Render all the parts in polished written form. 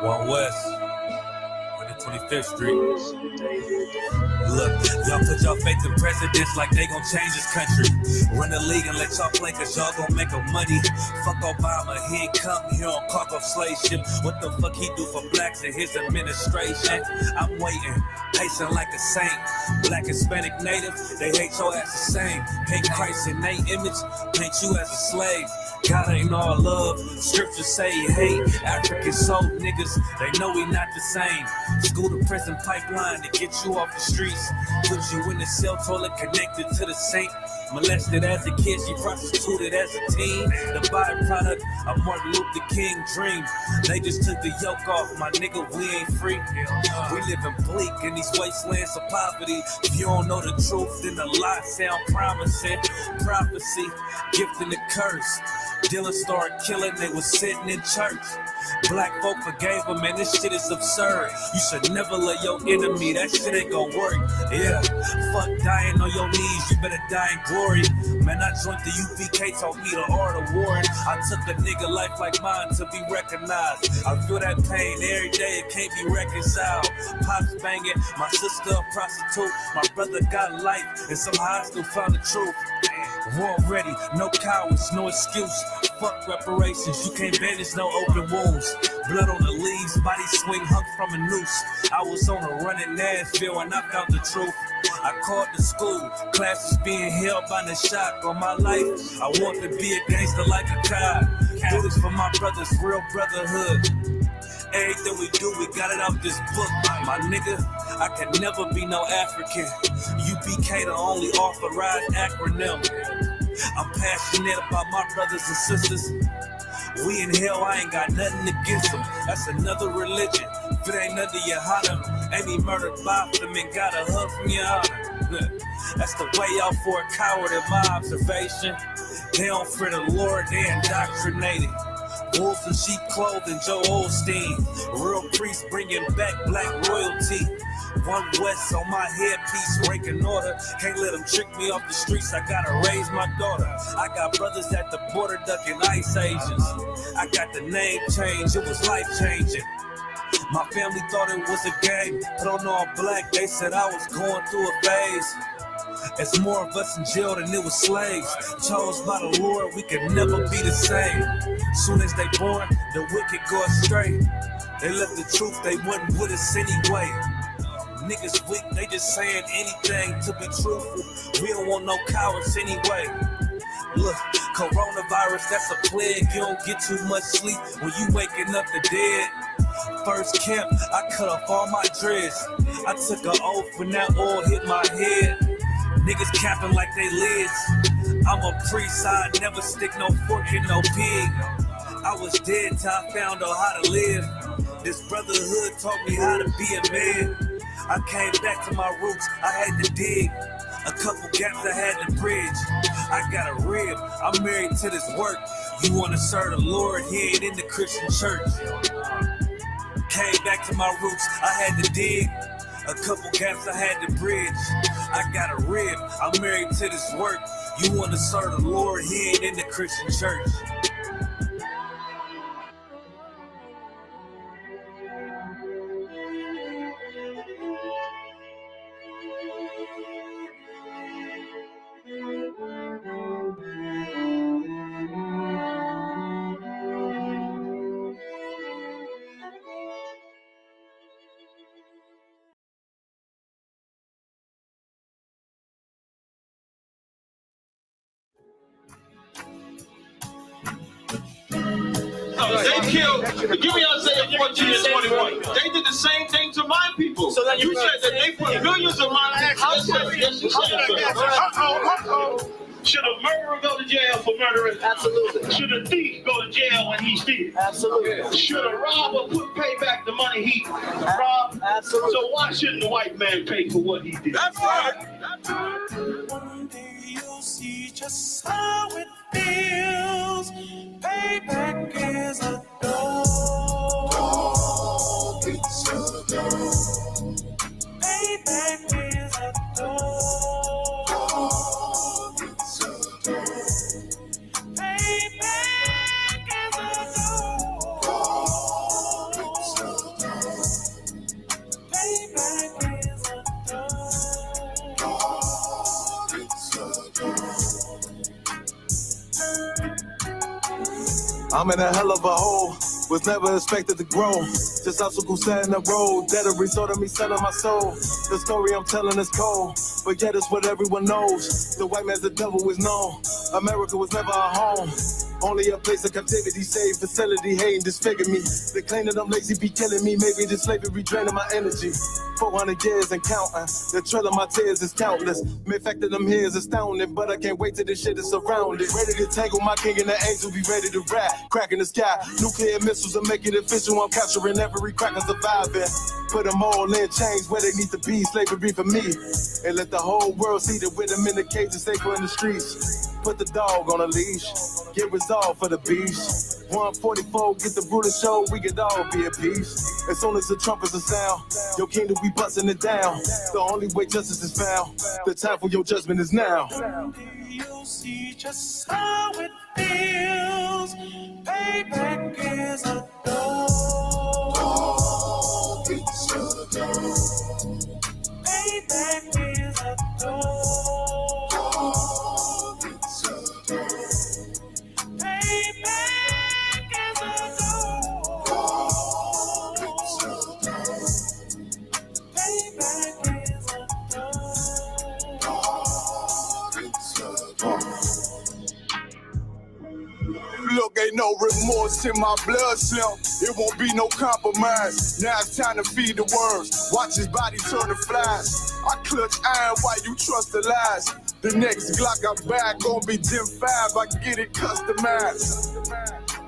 One West, 125th Street. Look, y'all put y'all faith in presidents like they gon' change this country. Run the league and let y'all play cause y'all gon' make a money. Fuck Obama, he ain't come here on cargo slave ship. What the fuck he do for blacks in his administration? I'm waiting, pacing like a saint. Black, Hispanic, Native, they hate your ass the same. Hate Christ in their image, paint you as a slave. God ain't all love, scriptures say he hate. African soul niggas, they know we not the same. School to prison pipeline to get you off the streets. Put you in the cell toilet connected to the sink. Molested as a kid, she prostituted as a teen. The byproduct of Martin Luther King dream. They just took the yoke off, my nigga, we ain't free. We living bleak in these wastelands of poverty. If you don't know the truth, then the lie sound promising. Prophecy, gift and the curse. Dylan started killing, they was sitting in church. Black folk forgave him, man, this shit is absurd. You should never love your enemy, that shit ain't gon' work. Yeah, fuck dying on your knees, you better die in glory. Man, I joined the ISUPK, taught me the art of war. I took a nigga life like mine to be recognized. I feel that pain every day, it can't be reconciled. Pops banging, my sister a prostitute. My brother got life, and somehow I still found the truth. War ready, no cowards, no excuse. Fuck reparations, you can't bandage no open wounds. Blood on the leaves, body swing hung from a noose. I was on a run in Nashville and I found the truth. I called the school, classes being held by the shock on my life. I want to be a gangster like a cop. Do this for my brothers, real brotherhood. Everything we do, we got it out this book. My nigga, I can never be no African. UPK the only authorized acronym. I'm passionate about my brothers and sisters. We in hell, I ain't got nothing against them. That's another religion. If it ain't under your honor, ain't he murdered by them and got a hug from your honor. That's the way out for a coward in my observation. They don't fear the Lord, they indoctrinated. Wolves in sheep clothing, Joe Osteen. Real priests bringing back black royalty. One West on my headpiece, ranking order. Can't let them trick me off the streets, I gotta raise my daughter. I got brothers at the border ducking ICE agents. I got the name change, it was life changing. My family thought it was a game. Put on all black, they said I was going through a phase. It's more of us in jail than it was slaves. Chose by the Lord, we could never be the same. Soon as they born, the wicked go astray. They left the truth, they wasn't with us anyway. Niggas weak, they just saying anything to be truthful. We don't want no cowards anyway. Look, coronavirus, that's a plague. You don't get too much sleep when you waking up the dead. First camp, I cut off all my dreads. I took an oath when that oil hit my head. Niggas capping like they lids. I'm a priest, I never stick no fork in no pig. I was dead till I found out how to live. This brotherhood taught me how to be a man. I came back to my roots, I had to dig. A couple gaps I had to bridge. I got a rib, I'm married to this work. You wanna serve the Lord, he ain't in the Christian church. Came back to my roots, I had to dig. A couple gaps I had to bridge. I got a rib, I'm married to this work. You wanna serve the Lord, he ain't in the Christian church. They killed, give me Isaiah 14 and 21. They did the same thing to my people. So you said that they put millions of my access. Yes, you said. Should a murderer go to jail for murdering? Absolutely. Should a thief go to jail when he steals? Absolutely. Should a robber pay back the money he robbed? Absolutely. So why shouldn't the white man pay for what he did? That's right. That's right. One day you'll see just how it feels. Payback is a dog. It's a dog. Payback is a dog. It's a dog. Payback is a dog. It's a I'm in a hell of a hole, was never expected to grow. Just obstacles set in the road, that a result of me selling my soul. The story I'm telling is cold, but yet it's what everyone knows. The white man's the devil is known. America was never our home. Only a place of captivity, safe facility, hating, disfigure me. They claim that I'm lazy, be killing me. Maybe this slavery draining my energy. 400 years and counting. The trail of my tears is countless. The fact that I'm here is astounding, but I can't wait till this shit is surrounded. Ready to tangle my king and the angel, be ready to rap. Crack in the sky, nuclear missiles are making it official. I'm capturing every crack and surviving. Put them all in chains where they need to be. Slavery for me. And let the whole world see that with them in the cages, safer in the streets. Put the dog on a leash. Get resolved for the beast. 144, get the brutal show, we could all be at peace. As soon as the trumpets are sound, your kingdom we busting it down. The only way justice is found, the time for your judgment is now. You'll see just how it feels. Payback is a dog. It's a dog. Payback is a dog. It's a dog. Payback is a dog. It's a dog. Payback is a dog. It's a dog. Look, ain't no remorse in my blood slump. It won't be no compromise. Now it's time to feed the worms. Watch his body turn to flies. I clutch iron while you trust the lies. The next Glock I buy gon' be Gen 5. I get it customized.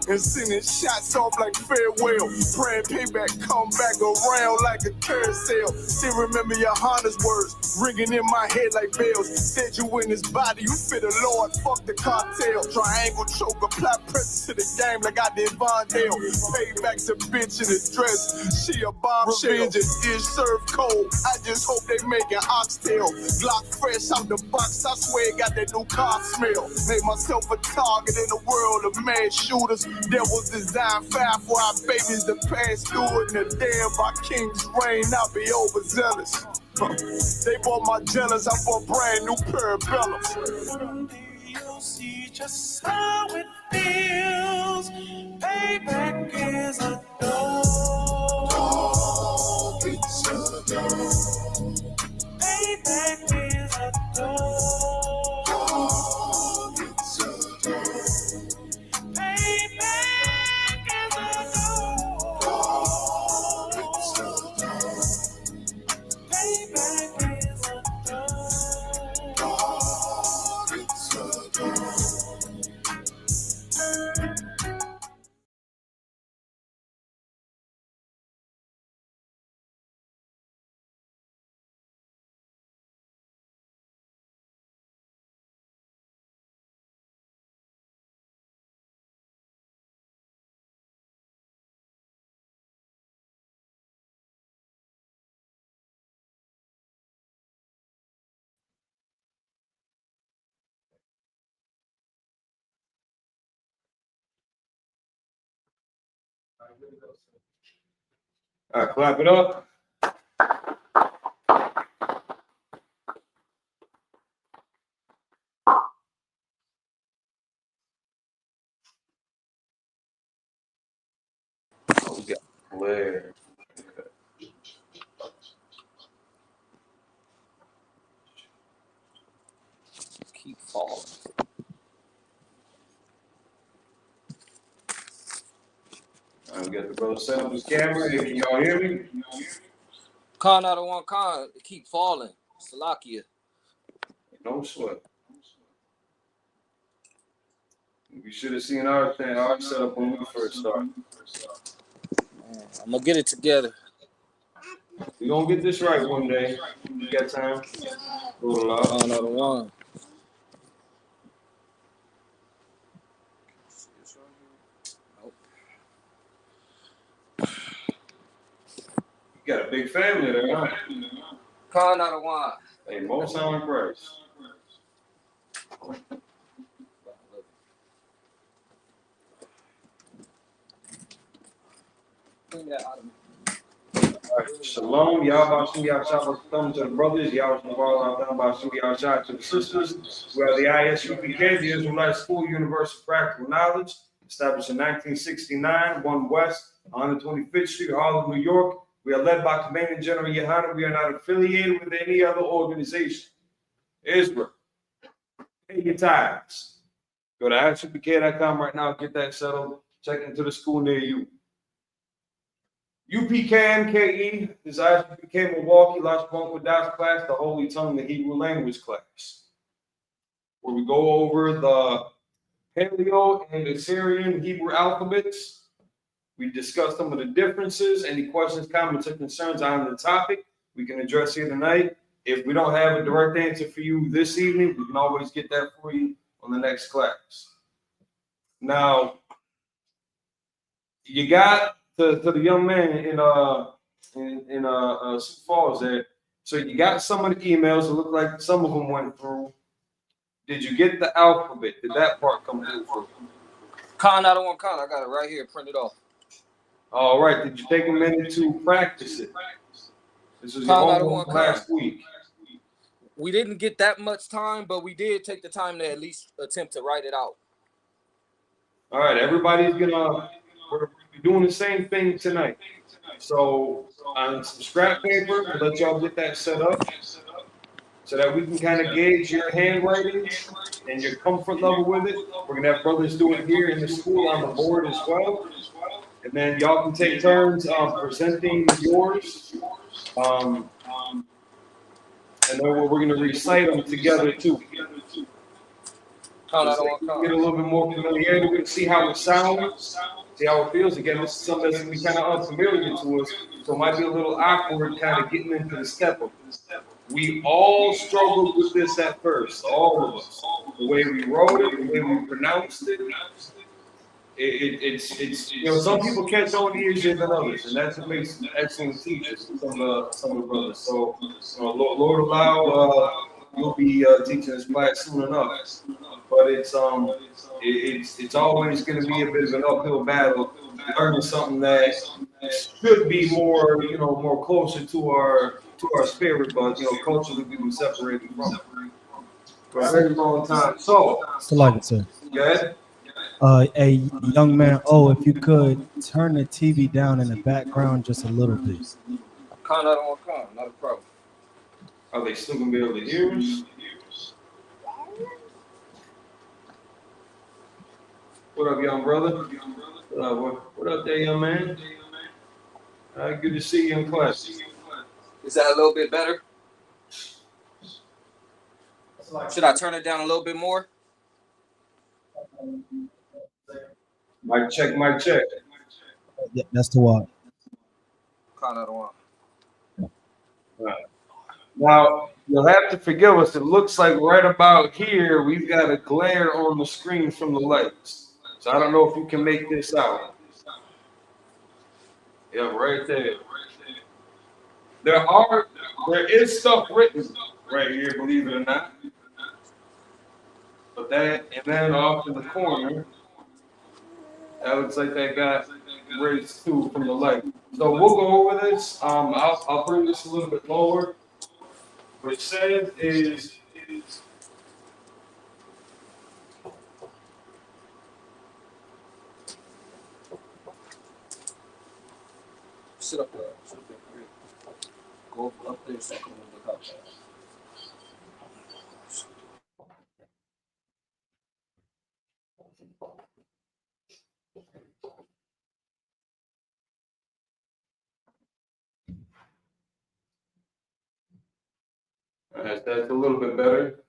And sending shots off like farewell. Praying payback come back around like a carousel. Still remember your Honda's words ringing in my head like bells. Said you in his body, you fit the Lord, fuck the cartel. Triangle choke, apply pressure to the game like I did Vondale. Payback's a bitch in a dress, she a bombshell. Revenge is served cold, I just hope they make an oxtail. Glock fresh out the box, I swear it got that new car smell. Made myself a target in a world of mad shooters. There was design fire for our babies to pass through it. And the day of our king's reign, I'll be overzealous. They bought my jealous, I bought brand new parabellums. You'll see just how it feels. Payback is a dog. It's a dog. Payback is a dog. It's a dog. Payback is a dog. It's a dog. Payback is a dog. It's a dog. All right, clap it up. Oh, we got glare. Keep falling. All right, we got the brother set up his camera. Hey, can y'all hear me? Con out of one con, keep falling. Salakia. No sweat. We should have seen our thing, our setup when we first started. I'm gonna get it together. We're gonna get this right one day. You got time? Go to law. Con out of one. You got a big family there, huh? Con out of one. Hey, most on price. Clean that out of me. Shalom, Yahweh Shem Yahshua Thumb to the brothers, Yahweh Shem Yahshua to the sisters. We are the ISUPK, the Israelite School Universal Practical Knowledge, established in 1969, 1 West, 125th Street, Harlem, New York. We are led by Commanding General Yohana. We are not affiliated with any other organization. Israel, pay your tithes. Go to ISUPK.com right now, get that settled. Check into the school near you. UPK-MKE is ISUPK Milwaukee, Lashawan, Qadash class, the Holy Tongue, the Hebrew language class, where we go over the Paleo and Assyrian Hebrew alphabets. We discuss some of the differences. Any questions, comments, or concerns on the topic, we can address here tonight. If we don't have a direct answer for you this evening, we can always get that for you on the next class. Now, you got to the young man in Sioux Falls there. So you got some of the emails. It looked like some of them went through. Did you get the alphabet? Did that part come through? Con out of one con. I got it right here, printed off. All right. Did you take a minute to practice it? This was your homework last week. We didn't get that much time, but we did take the time to at least attempt to write it out. All right. Everybody's we're doing the same thing tonight. So on some scrap paper, we'll let y'all get that set up so that we can kind of gauge your handwriting and your comfort level with it. We're gonna have brothers do it here in the school on the board as well. And then y'all can take turns presenting yours. And then we're going to recite them together too. Get a little bit more familiarity. We can see how it sounds, see how it feels. Again, this is something that's going to be kind of unfamiliar to us, so it might be a little awkward kind of getting into the step of it. We all struggled with this at first, all of us. The way we wrote it, the way we pronounced it. It's some people catch on easier than others, and that's what makes excellent teachers, some of the brothers. So Lord allow you'll be teaching this class soon enough. But it's always going to be a bit of an uphill battle learning something that should be more more closer to our spirit, but culturally we were separated from it for a very long time. So like it, sir. Go ahead. A young man, if you could turn the TV down in the background just a little bit. Con out on con, not a problem. Are they still gonna be able to hear us? What up, young brother? What up there, young man? Good to see you in class. Is that a little bit better? Should I turn it down a little bit more? Mic check, mic check. Yeah, that's the one. Con out on one. Right. Now, you'll have to forgive us. It looks like right about here, we've got a glare on the screen from the lights. So I don't know if you can make this out. Yeah, right there. There is stuff written right here, believe it or not. But and then off in the corner, that looks like that got raised too from the light. So we'll go over this. I'll bring this a little bit lower. What it says is Sit up there. Go up there so I can look up. that's a little bit better.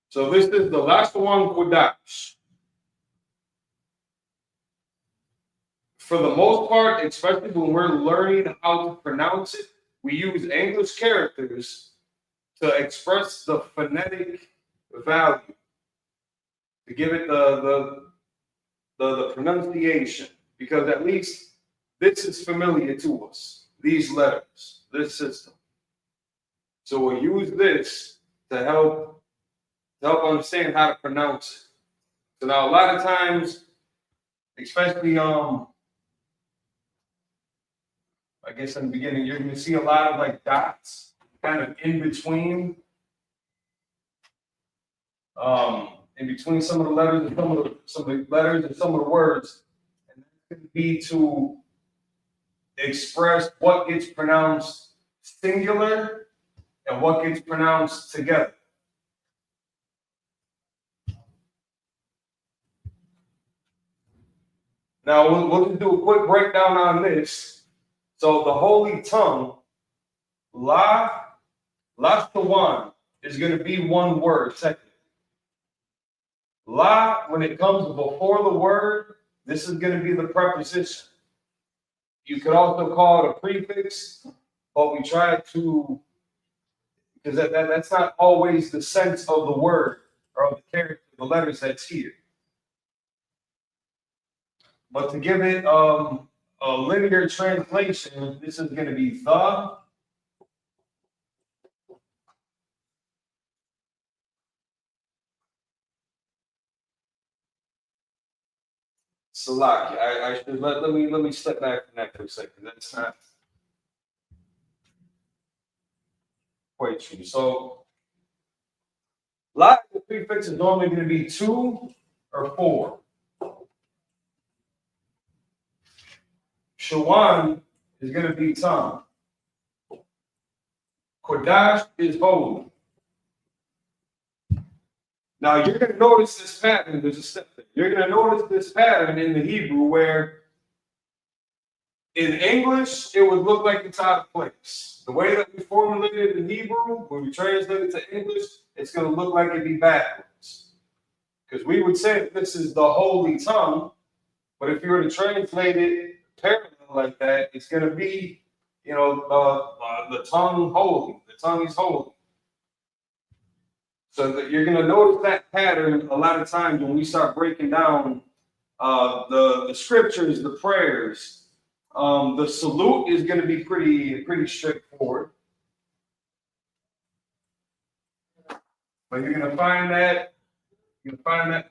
So this is the Lashawan Qadash. For the most part, especially when we're learning how to pronounce it, we use English characters to express the phonetic value, to give it the pronunciation, because at least this is familiar to us, these letters, this system. So we'll use this to help understand how to pronounce it. So now a lot of times, especially I guess in the beginning, you're going to see a lot of like dots kind of in between some of the letters and some of the letters and some of the words. And that's going to be to express what gets pronounced singular and what gets pronounced together. Now, we'll just do a quick breakdown on this. So the holy tongue, Lashawan, is going to be one word, technically. La, when it comes before the word, this is going to be the preposition. You could also call it a prefix, but we try to, because that's not always the sense of the word or of the character, the letters that's here. But to give it a linear translation, this is going to be the. Salaki. I should let me step back from that for a second. That's not quite true. So, la, the prefix is normally going to be 2 or 4. Shawan is going to be tongue. Qadash is holy. Now you're going to notice this pattern. There's a step there. You're going to notice this pattern in the Hebrew where in English it would look like it's out of place. The way that we formulate it in Hebrew, when we translate it to English, it's going to look like it'd be backwards. Because we would say this is the holy tongue, but if you were to translate it parallel like that, it's going to be, the tongue holy. The tongue is holy. So that you're going to notice that pattern a lot of times when we start breaking down the scriptures, the prayers. The salute is going to be pretty straightforward. But you're going to find that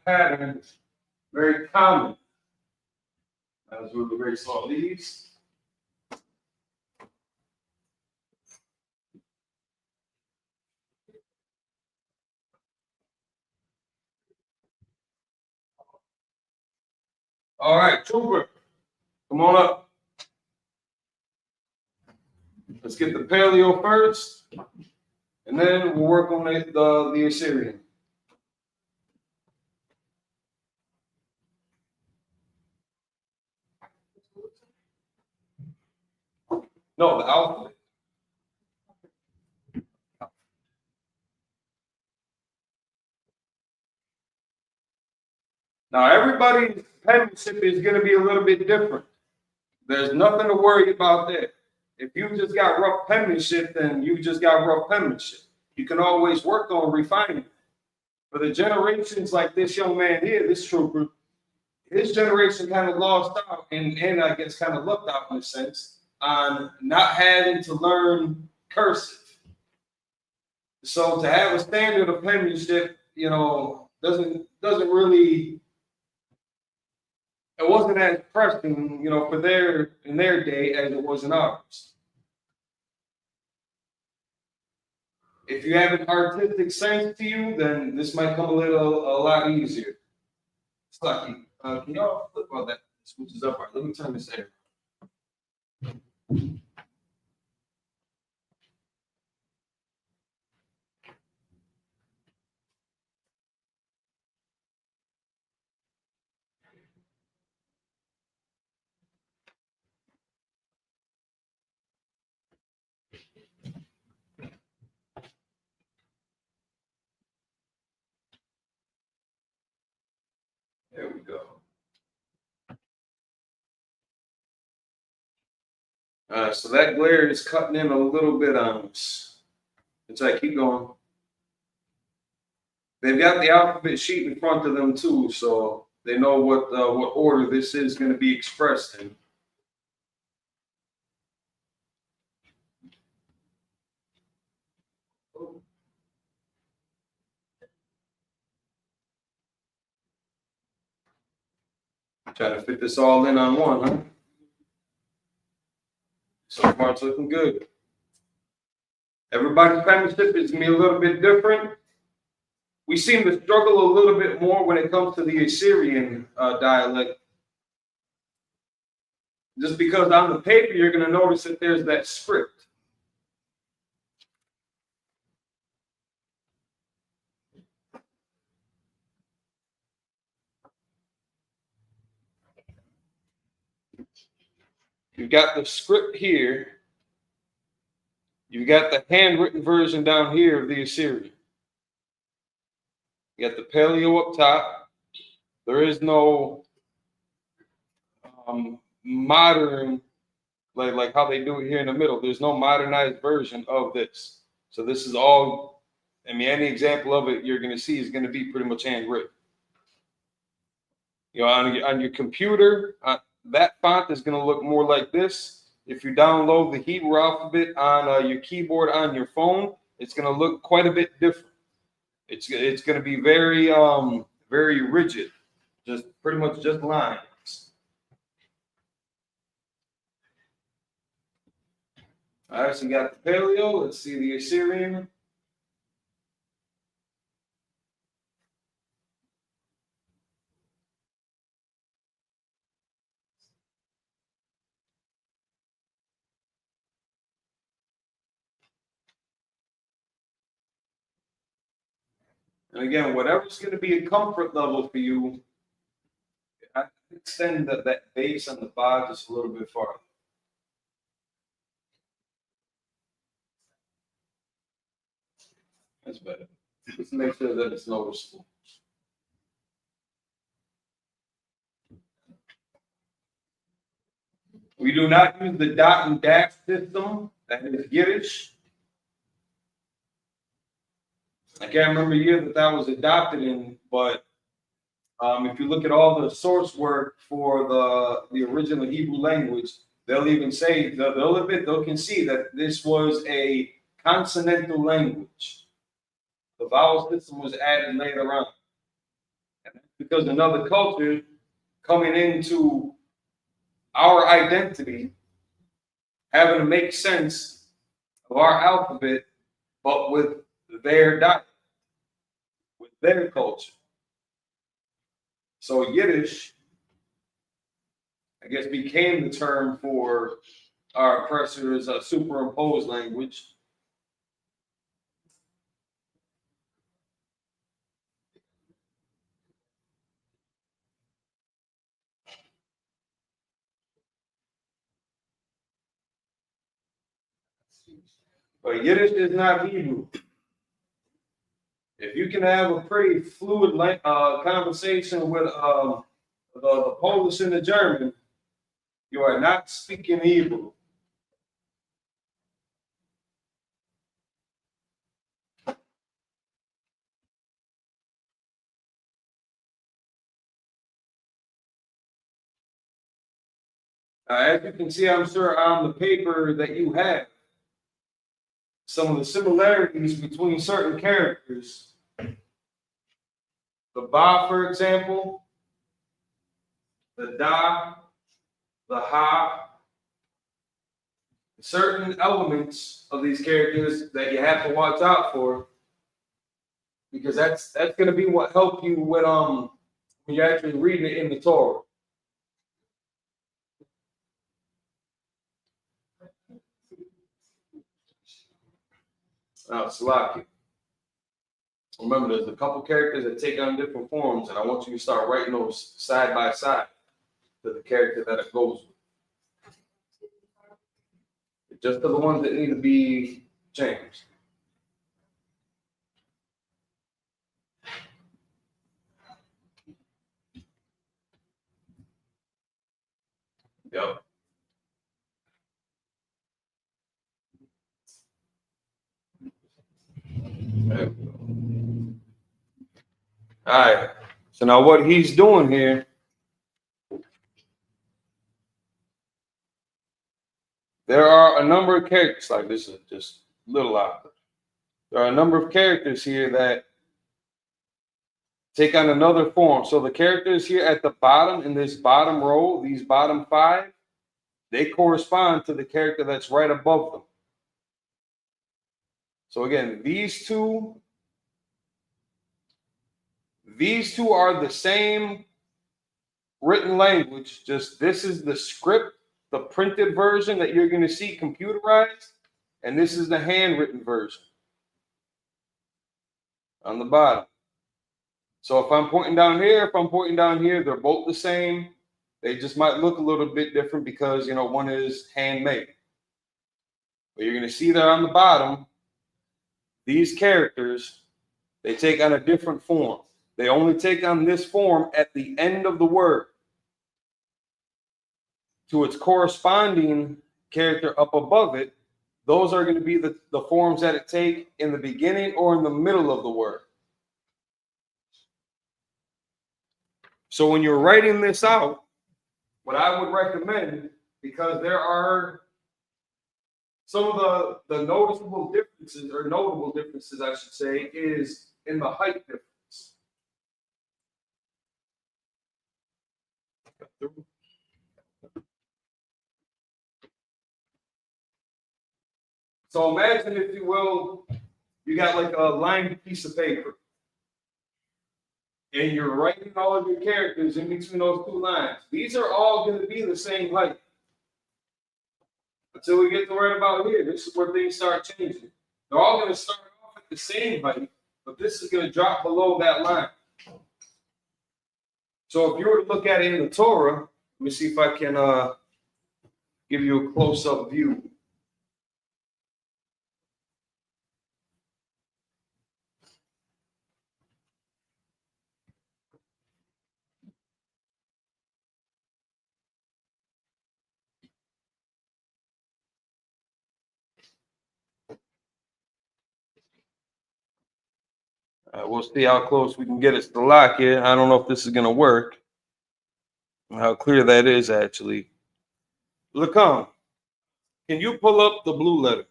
pattern very common. As we very saw these. All right, Trooper, come on up. Let's get the Paleo first, and then we'll work on the Assyrian. No, the alphabet. Now, everybody's penmanship is going to be a little bit different. There's nothing to worry about there. If you just got rough penmanship, then you just got rough penmanship. You can always work on refining it. For the generations like this young man here, this trooper, his generation kind of lost out and I guess kind of lucked out in a sense on not having to learn cursive. So to have a standard of penmanship, doesn't really. It wasn't as pressing, in their day as it was in ours. If you have an artistic sense to you, then this might come a lot easier. It's lucky. Can y'all flip on that? Switches up. All right, let me turn this air. There we go. So that glare is cutting in a little bit on us. It's like, keep going. They've got the alphabet sheet in front of them too, so they know what order this is going to be expressed in. Try to fit this all in on one, huh? So far, it's looking good. Everybody's penmanship is going to be a little bit different. We seem to struggle a little bit more when it comes to the Assyrian dialect. Just because on the paper, you're going to notice that there's that script. You've got the script here. You've got the handwritten version down here of the Assyrian. You got the paleo up top. There is no modern, like how they do it here in the middle. There's no modernized version of this. So this is all, I mean, any example of it you're going to see is going to be pretty much handwritten. You know, on your computer, that font is going to look more like this. If you download the Hebrew alphabet on your keyboard on your phone, it's going to look quite a bit different. It's going to be very very rigid, just pretty much just lines. All right, so you got the paleo. Let's see the Assyrian. And again, whatever's going to be a comfort level for you, I extend that base on the bar just a little bit farther. That's better. Just make sure that it's noticeable. We do not use the dot and dash system. That is Yiddish. I can't remember the year that was adopted in, but if you look at all the source work for the original Hebrew language, they'll even say, they'll concede that this was a consonantal language. The vowel system was added later on. And that's because another culture coming into our identity, having to make sense of our alphabet, but with their dialect, with their culture. So Yiddish, I guess, became the term for our oppressors' superimposed language. But Yiddish is not Hebrew. If you can have a pretty fluid conversation with the Polish and the German, you are not speaking Hebrew. As you can see, I'm sure on the paper that you have, some of the similarities between certain characters. The ba, for example, the da, the ha, certain elements of these characters that you have to watch out for, because that's going to be what help you when you're actually reading it in the Torah. Now, Salaki. Remember, there's a couple characters that take on different forms, and I want you to start writing those side by side to the character that it goes with. Just to the ones that need to be changed. Yep. There we go. All right. So now what he's doing here, there are a number of characters, like this is just little out. There are a number of characters here that take on another form. So the characters here at the bottom in this bottom row, these bottom 5, they correspond to the character that's right above them. So again, these two are the same written language, just this is the script, the printed version that you're going to see computerized, and this is the handwritten version on the bottom. So if I'm pointing down here, they're both the same. They just might look a little bit different because, you know, one is handmade. But you're going to see that on the bottom, these characters, they take on a different form. They only take on this form at the end of the word to its corresponding character up above it. Those are going to be the forms that it take in the beginning or in the middle of the word. So when you're writing this out, what I would recommend, because there are some of the noticeable differences, or notable differences, I should say, is in the height difference. So imagine, if you will, you got like a lined piece of paper, and you're writing all of your characters in between those two lines. These are all going to be the same height. Until we get to right about here, this is where things start changing. They're all going to start off at the same height, but this is going to drop below that line. So if you were to look at it in the Torah, let me see if I can give you a close-up view. We'll see how close we can get it to the lock here. I don't know if this is going to work. How clear that is, actually. Lacan, can you pull up the blue letter?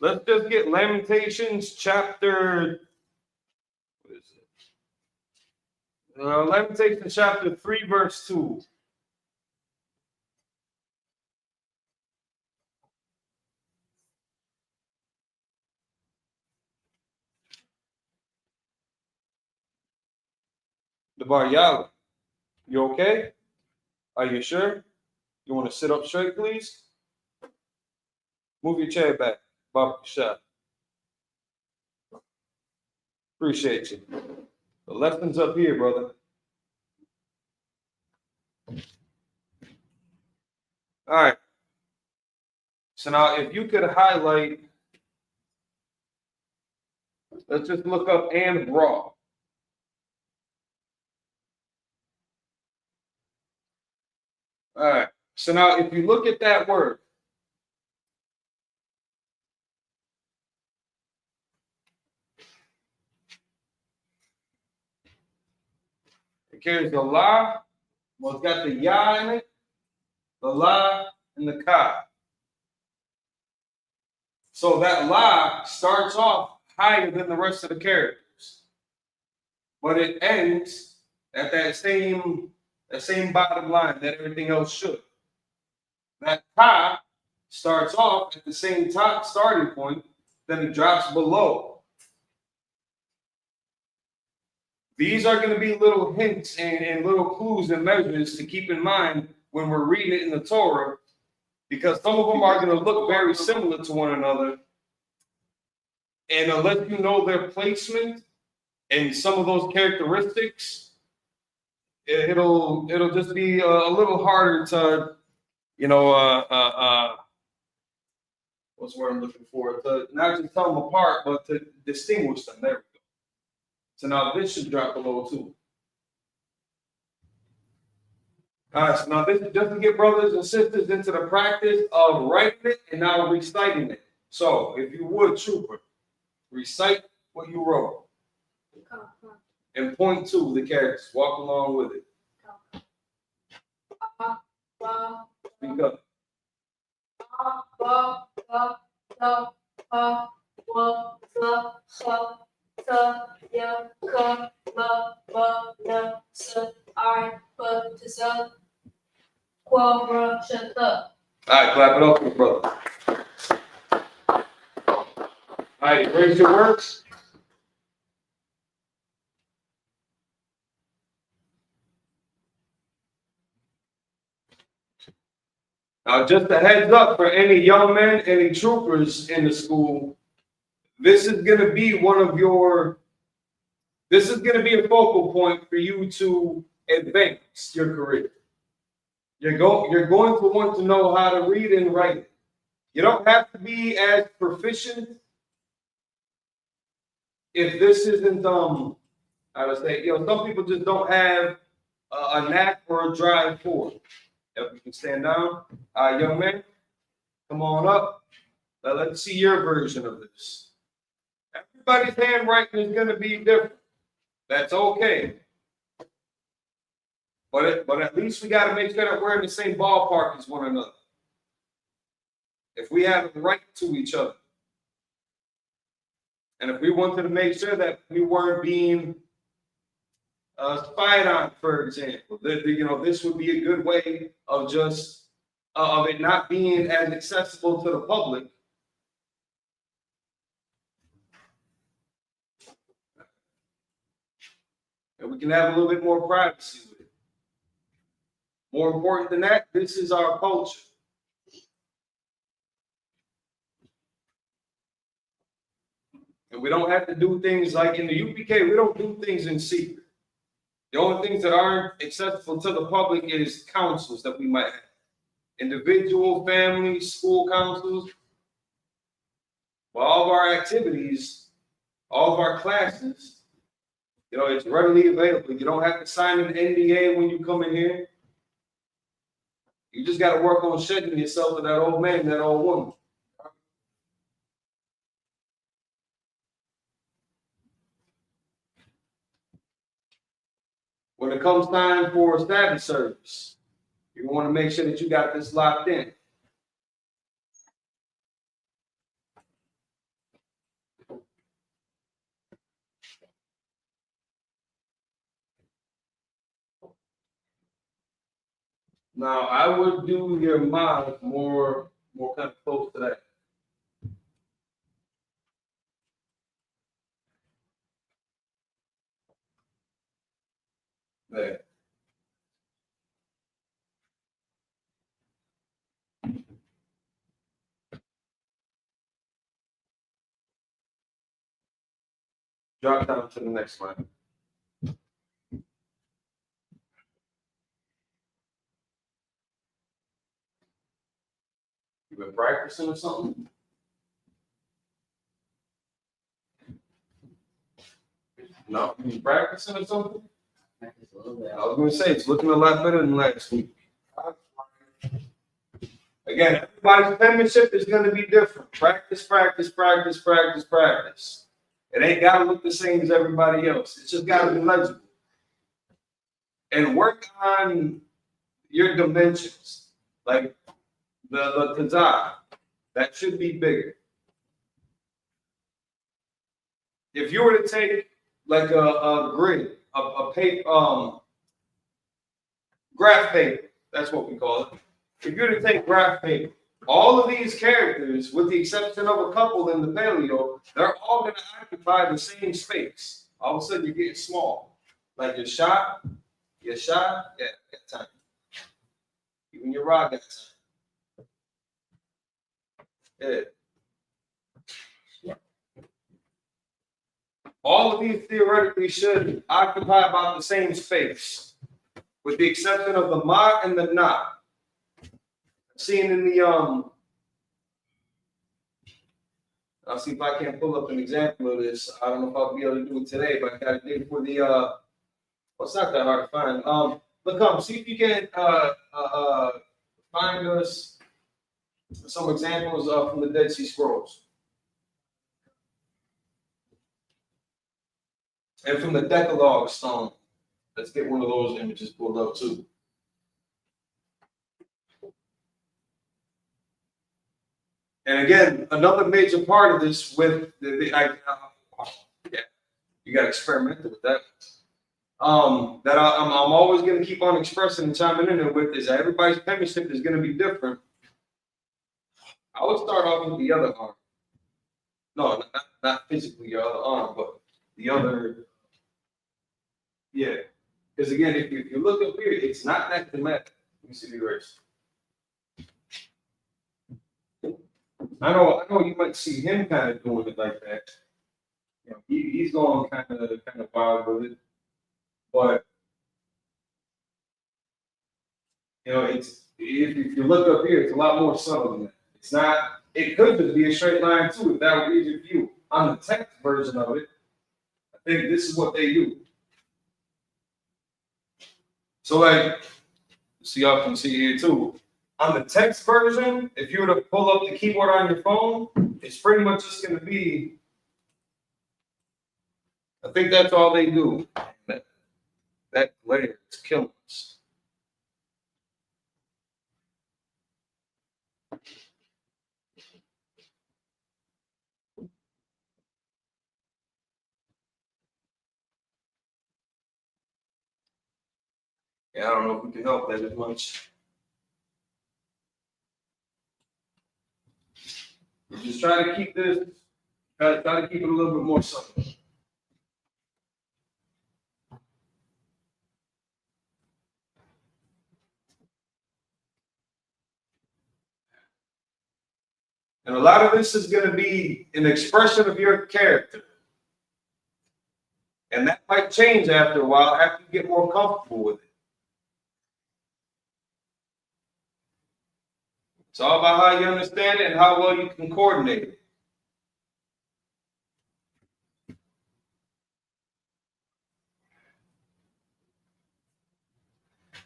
Let's just get Lamentations chapter. What is it? Lamentations chapter 3, verse 2. The Bar Yala, you okay? Are you sure? You want to sit up straight, please? Move your chair back. Bob shot. Appreciate you. The lesson's up here, brother. All right. So now if you could highlight, let's just look up and raw. All right. So now if you look at that word, it carries the la, well, it's got the ya in it, the la, and the ka. So that la starts off higher than the rest of the characters, but it ends at that same bottom line that everything else should. That ka starts off at the same top starting point, then it drops below. These are going to be little hints and little clues and measures to keep in mind when we're reading it in the Torah, because some of them are going to look very similar to one another. And unless you know their placement and some of those characteristics, it'll just be a little harder to, what's the word I'm looking for? To not just tell them apart, but to distinguish them. There we go. So now this should drop below too. All right, so now this is just to get brothers and sisters into the practice of writing it and now reciting it. So if you would, Trooper, recite what you wrote. And point to the characters. Walk along with it. Speak up. right, clap it up for the brother. All right, raise your works. Now, just a heads up for any young men, any troopers in the school, this is going to be this is going to be a focal point for you to advance your career. You're going to want to know how to read and write. You don't have to be as proficient if this isn't, I would say, some people just don't have a knack or a drive for it. If you can stand down, young man, come on up. Let's see your version of this. Everybody's handwriting is going to be different. That's okay. But at least we got to make sure that we're in the same ballpark as one another. If we have a right to each other, and if we wanted to make sure that we weren't being spied on, for example, this would be a good way of just of it not being as accessible to the public. And we can have a little bit more privacy with it. More important than that, this is our culture. And we don't have to do things like in the UPK, we don't do things in secret. The only things that aren't accessible to the public is councils that we might have. Individual, family, school councils. Well, all of our activities, all of our classes, it's readily available. You don't have to sign an NDA when you come in here. You just got to work on shedding yourself to that old man, that old woman. When it comes time for status service, you want to make sure that you got this locked in. Now, I would do your mouth more kind of close to that. There. Drop down to the next line. You been practicing or something? No, you practicing or something? I was going to say, it's looking a lot better than last week. Again, everybody's penmanship is going to be different. Practice, practice, practice, practice, practice. It ain't got to look the same as everybody else. It's just got to be legible. And work on your dimensions. Like the Qadash, that should be bigger. If you were to take like a grid, a paper, graph paper, that's what we call it. If you were to take graph paper, all of these characters, with the exception of a couple in the paleo, they're all going to occupy the same space. All of a sudden, you're getting small. Like your shot, yeah, got time. Even your rod got time. Yeah. All of these theoretically should occupy about the same space, with the exception of the ma and the na. Seeing in the I'll see if I can pull up an example of this. I don't know if I'll be able to do it today, but I got to dig for the well, it's not that hard to find. Look, see if you can find us some examples from the Dead Sea Scrolls. And from the Decalogue stone. Let's get one of those images pulled up too. And again, another major part of this with yeah, you got experimental with that. that I'm always going to keep on expressing and chiming in there with is that everybody's penmanship is going to be different. I would start off with the other arm. No, not physically your other arm, but the other. Yeah, because again, if you look up here, it's not neck to neck. Let me see the erase. I know you might see him kind of doing it like that. You know, he's going kind of wild with it, but you know, it's if you look up here, it's a lot more subtle than that. It's not. It could just be a straight line too, if that were easier for you. On the text version of it, I think this is what they do. So like, so y'all can see here too. On the text version, if you were to pull up the keyboard on your phone, it's pretty much just going to be. I think that's all they do. That layer is killing us. Yeah, I don't know if we can help that as much. Just try to keep this. Try to keep it a little bit more subtle. And a lot of this is going to be an expression of your character. And that might change after a while, after you get more comfortable with it. It's all about how you understand it and how well you can coordinate it.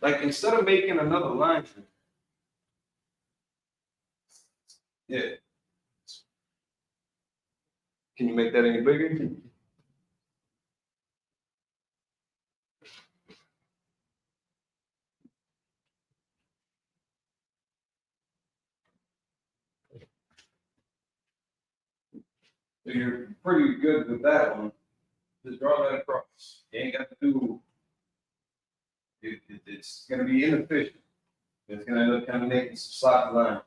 Like instead of making another line, yeah. Can you make that any bigger? So you're pretty good with that one. Just draw that across. You ain't got to do. It's going to be inefficient. It's going to end up kind of making some sloppy line.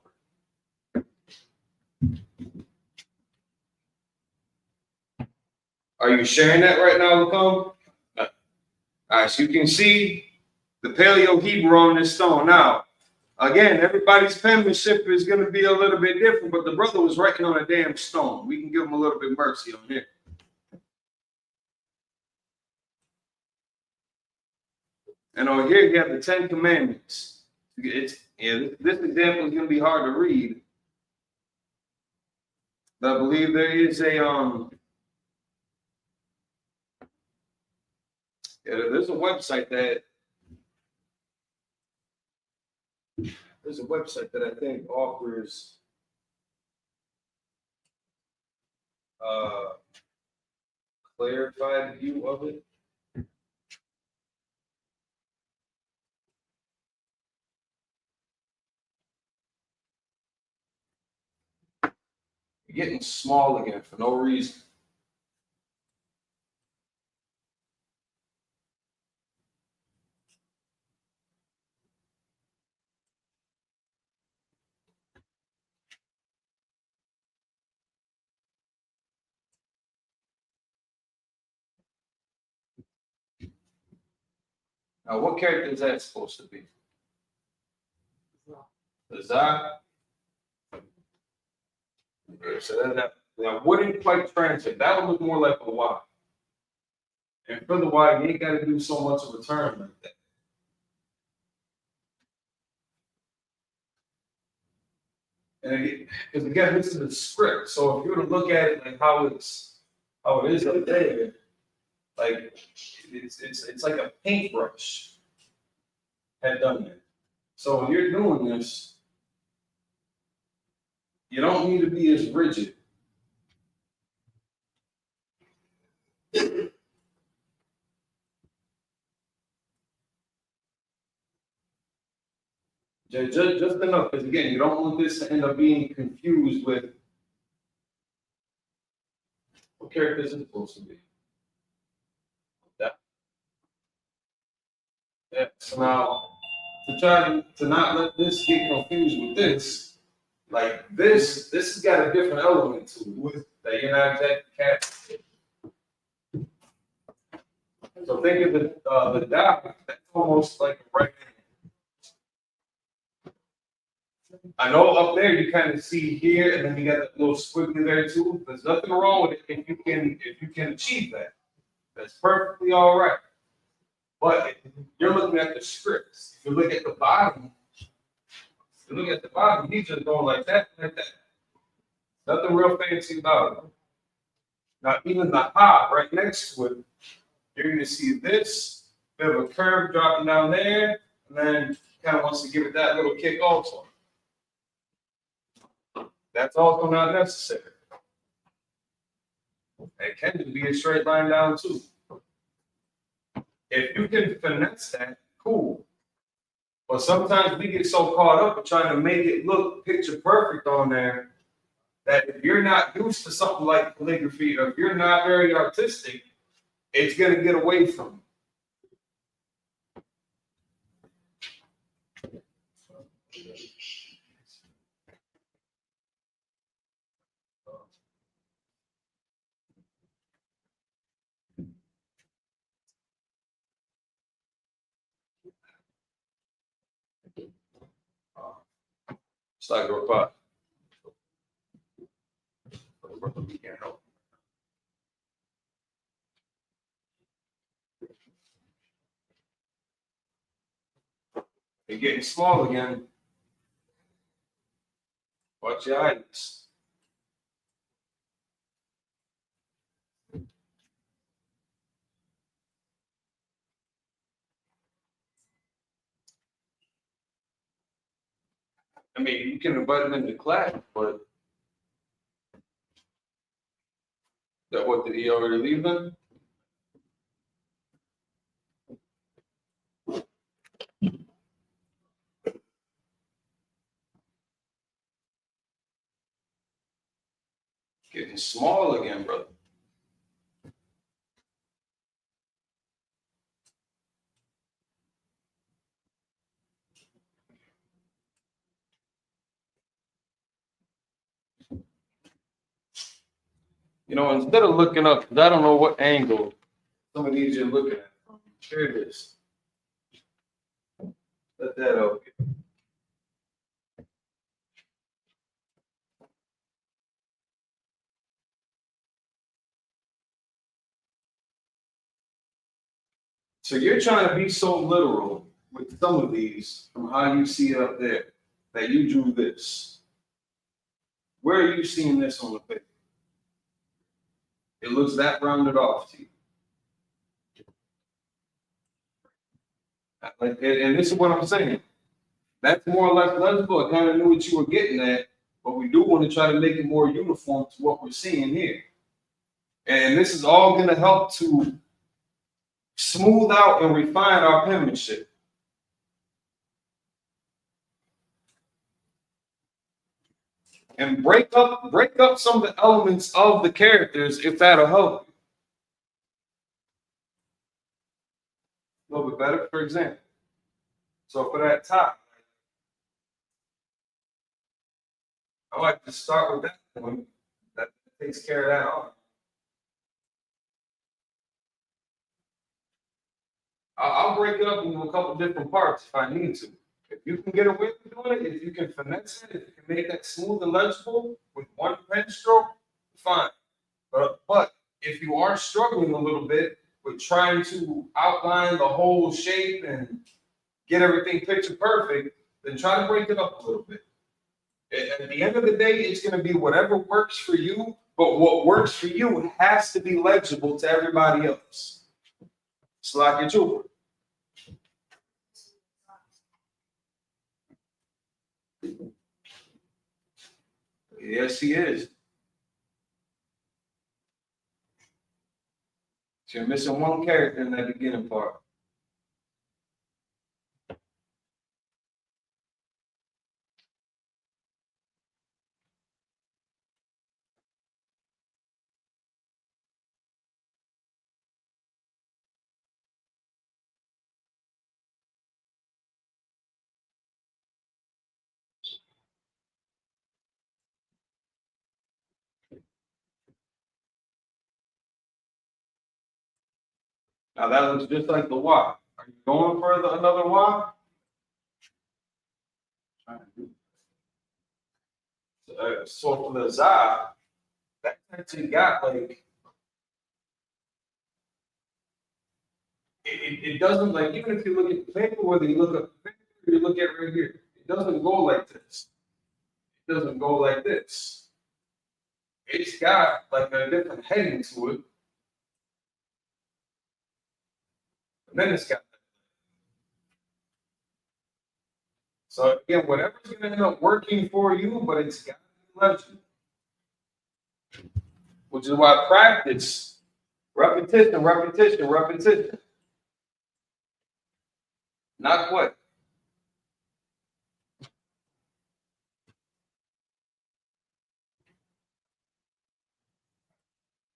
Are you sharing that right now, Lacombe? All right, so you can see the Paleo Hebrew on this stone. Now, again, everybody's penmanship is going to be a little bit different, but the brother was writing on a damn stone. We can give him a little bit mercy on here. And over here, you have the 10 Commandments. This example is going to be hard to read. But I believe there is a there's a website that I think offers clarified view of it. You're getting small again for no reason. Now, what character is that supposed to be? The Zah. Okay, so that wouldn't quite translate. That would look more like a Y. And for the Y, you ain't got to do so much of a turn like that. And because again, this is the script. So if you were to look at it like how it is up there, like it's like a paintbrush had done it. So when you're doing this, you don't need to be as rigid. Just enough, because again, you don't want this to end up being confused with what character is it supposed to be. That. Yeah. So now, to try to not let this get confused with this, like this has got a different element to it that you're not exactly catching. So think of the dot. That's almost like a right angle. I know up there you kind of see here, and then you got that little squiggly there too. There's nothing wrong with it if you can achieve that. That's perfectly all right. But you're looking at the scripts. If you look at the bottom, he's just going like that, like that. Nothing real fancy about it. Now, even the hop right next to it, you're going to see this bit of a curve dropping down there, and then kind of wants to give it that little kick also. That's also not necessary. It can just be a straight line down too. If you can finesse that, cool. But sometimes we get so caught up with trying to make it look picture perfect on there that if you're not used to something like calligraphy, or if you're not very artistic, it's gonna get away from you. It's like a robot. We can't help. You're getting small again. Watch your eyes. I mean, you can invite them into class, but that what did he already leave them? Getting small again, brother. You know, instead of looking up, 'cause I don't know what angle some of these you're looking at. Here it is. Let that out. So you're trying to be so literal with some of these from how you see it up there that you drew this. Where are you seeing this on the paper? It looks that rounded off to you. And this is what I'm saying. That's more or less legible. I kind of knew what you were getting at, but we do want to try to make it more uniform to what we're seeing here. And this is all going to help to smooth out and refine our penmanship. And break up some of the elements of the characters if that'll help you. A little bit better, for example. So for that top, I like to start with that one. That takes care of that on. I'll break it up into a couple different parts if I need to. If you can get away with doing it, if you can finesse it, if you can make that smooth and legible with one pen stroke, fine. But if you are struggling a little bit with trying to outline the whole shape and get everything picture perfect, then try to break it up a little bit. At the end of the day, it's going to be whatever works for you, but what works for you has to be legible to everybody else. Slack your children. Yes, he is. So you're missing one character in that beginning part. Now that looks just like the Y. Are you going for another Y? So for the Za, that actually got like, it doesn't, like, even if you look at the paper, whether you look at the paper or you look at right here, it doesn't go like this. It doesn't go like this. It's got like a different heading to it. And then it's got that. So again, whatever's gonna end up working for you, but it's got to be legend. Which is why practice, repetition, repetition, repetition. Not what?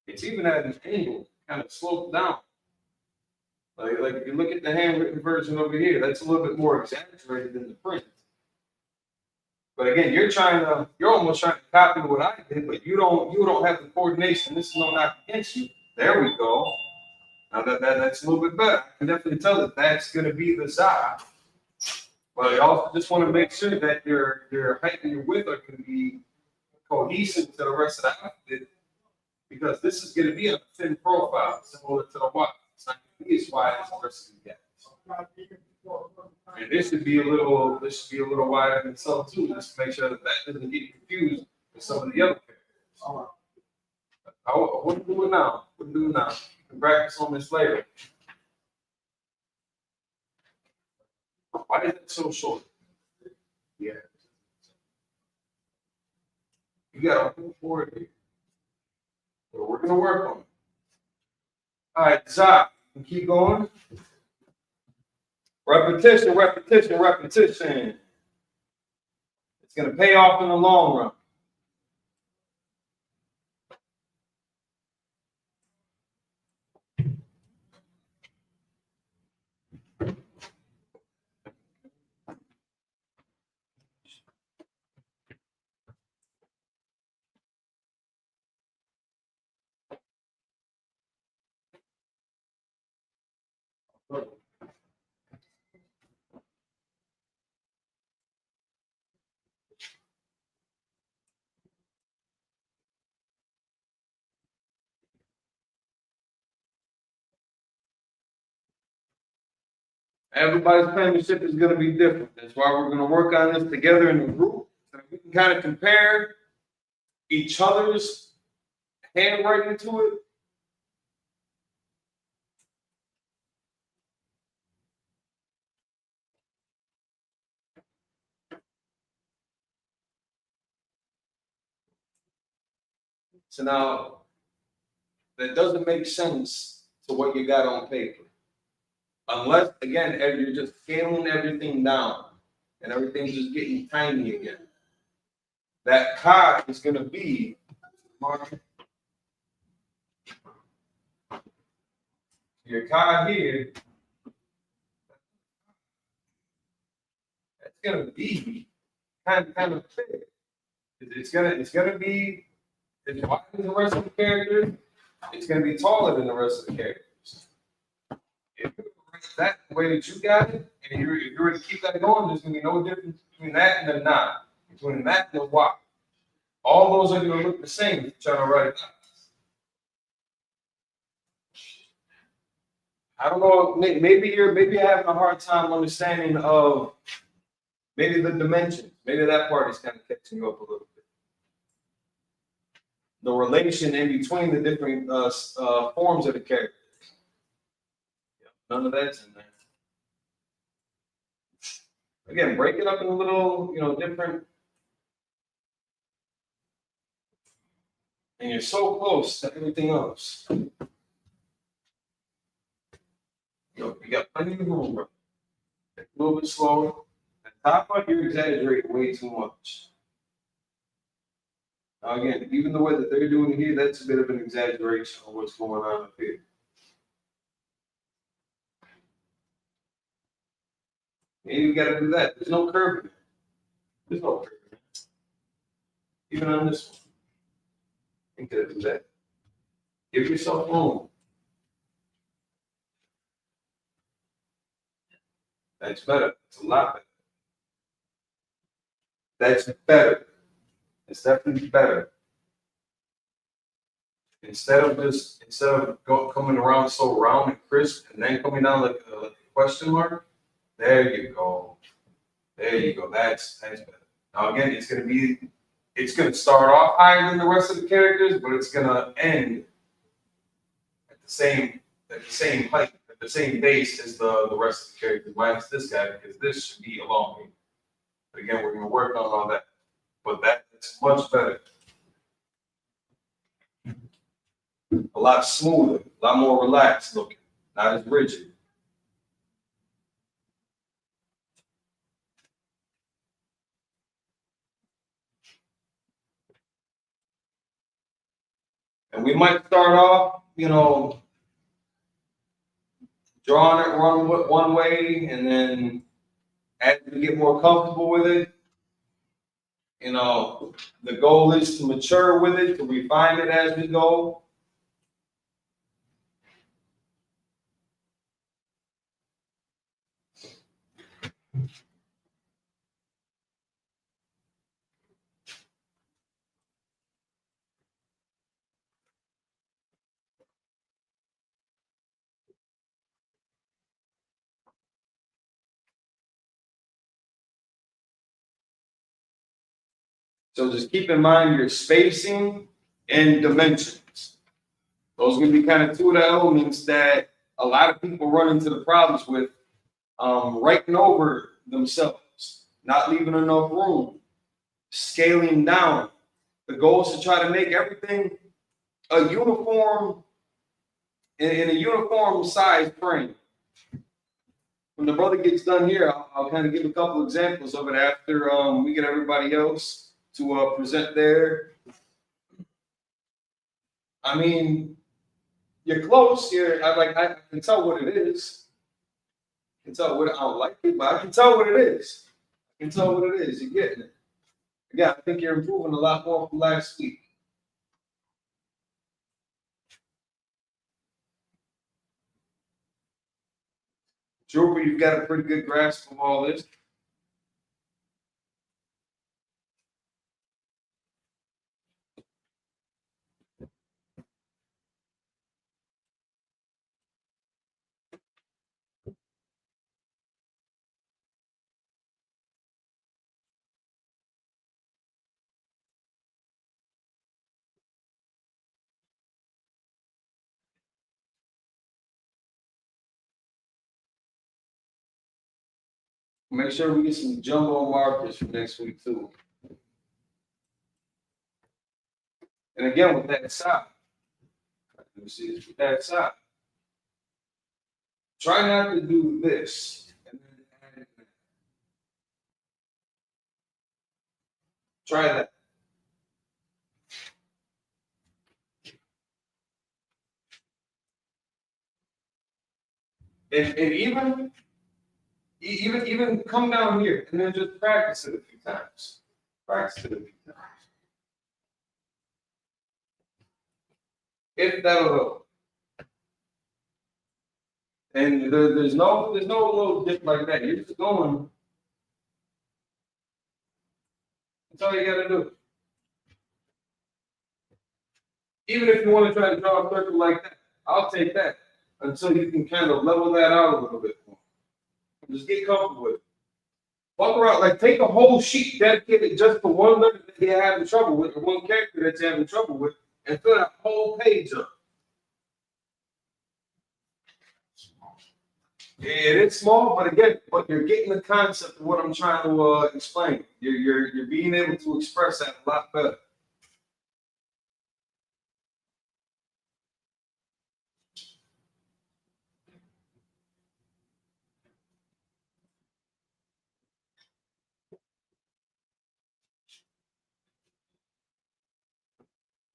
It's even at an angle, kind of sloped down. Like if you look at the handwritten version over here, that's a little bit more exaggerated than the print. But again, you're almost trying to copy what I did, but you don't have the coordination. This is no knock against you. There we go. Now that's a little bit better. I can definitely tell that that's going to be the side. But I also just want to make sure that your height and your width are going to be cohesive to the rest of the outfit, because this is going to be a thin profile, similar to the Y. It's not going to be as wide as the rest of the guys. And this should be a little wider than some too, just to make sure that doesn't get confused with some of the other characters. What are we doing now? What are we doing now? You can practice on this later. Why is it so short? Yeah. You got to move forward here. So we're going to work on it. All right, Zach, keep going. Repetition, repetition, repetition. It's going to pay off in the long run. Everybody's penmanship is going to be different. That's why we're going to work on this together in a group, so we can kind of compare each other's handwriting to it. So now, that doesn't make sense to what you got on paper. Unless, again, you're just scaling everything down and everything's just getting tiny again. That ka is going to be, your ka here, that's going to be kind of big. It's gonna be as wide as the rest of the characters. It's gonna be taller than the rest of the characters. If you write that the way that you got it, and if you were to keep that going, there's gonna be no difference between that and the 9, between that and the Y. All those are gonna look the same if you're trying to write it out. I don't know. Maybe you're having a hard time understanding of maybe the dimensions. Maybe that part is kind of catching you up a little bit. The relation in between the different forms of the characters. None of that's in there. Again, break it up in a little, different. And you're so close to everything else. You got plenty of room, bro. A little bit slower. At the top part, you're exaggerating way too much. Now, again, even the way that they're doing it here, that's a bit of an exaggeration of what's going on up here. And you got to do that. There's no curve in it. There's no curve in it. Even on this one. You got to do that. Give yourself room. That's better. It's a lot better. That's better. It's definitely better. Instead of coming around so round and crisp and then coming down like a question mark, there you go. There you go. That's better. Now again, it's gonna start off higher than the rest of the characters, but it's gonna end at the same height, at the same base as the rest of the characters, minus this guy, because this should be elongated. But again, we're gonna work on all that. But that's much better. A lot smoother, a lot more relaxed looking, not as rigid. And we might start off, drawing it one way, and then as we get more comfortable with it, the goal is to mature with it, to refine it as we go. So just keep in mind your spacing and dimensions. Those are going to be kind of two of the elements that a lot of people run into the problems with, writing over themselves, not leaving enough room, scaling down. The goal is to try to make everything a uniform, in a uniform size frame. When the brother gets done here, I'll kind of give a couple examples of it after we get everybody else to present there. I mean, you're close here. I can tell what it is. I can tell what I don't like it, but I can tell what it is. I can tell what it is. You're getting it. Again, I think you're improving a lot more from last week. Trooper, you've got a pretty good grasp of all this. Make sure we get some jumbo markers for next week too. And again, with that side, let me see this with that side. Try not to do this. And then add that. Try that. And even come down here and then just practice it a few times. Practice it a few times. If that'll help. And there's no little dip like that. You're just going. That's all you gotta do. Even if you want to try to draw a circle like that, I'll take that until you can kind of level that out a little bit more. Just get comfortable with it. Walk around, like take a whole sheet dedicated just for one letter that you're having trouble with, or one character that you're having trouble with, and fill that whole page up. It is small, but again, you're getting the concept of what I'm trying to explain. You're being able to express that a lot better.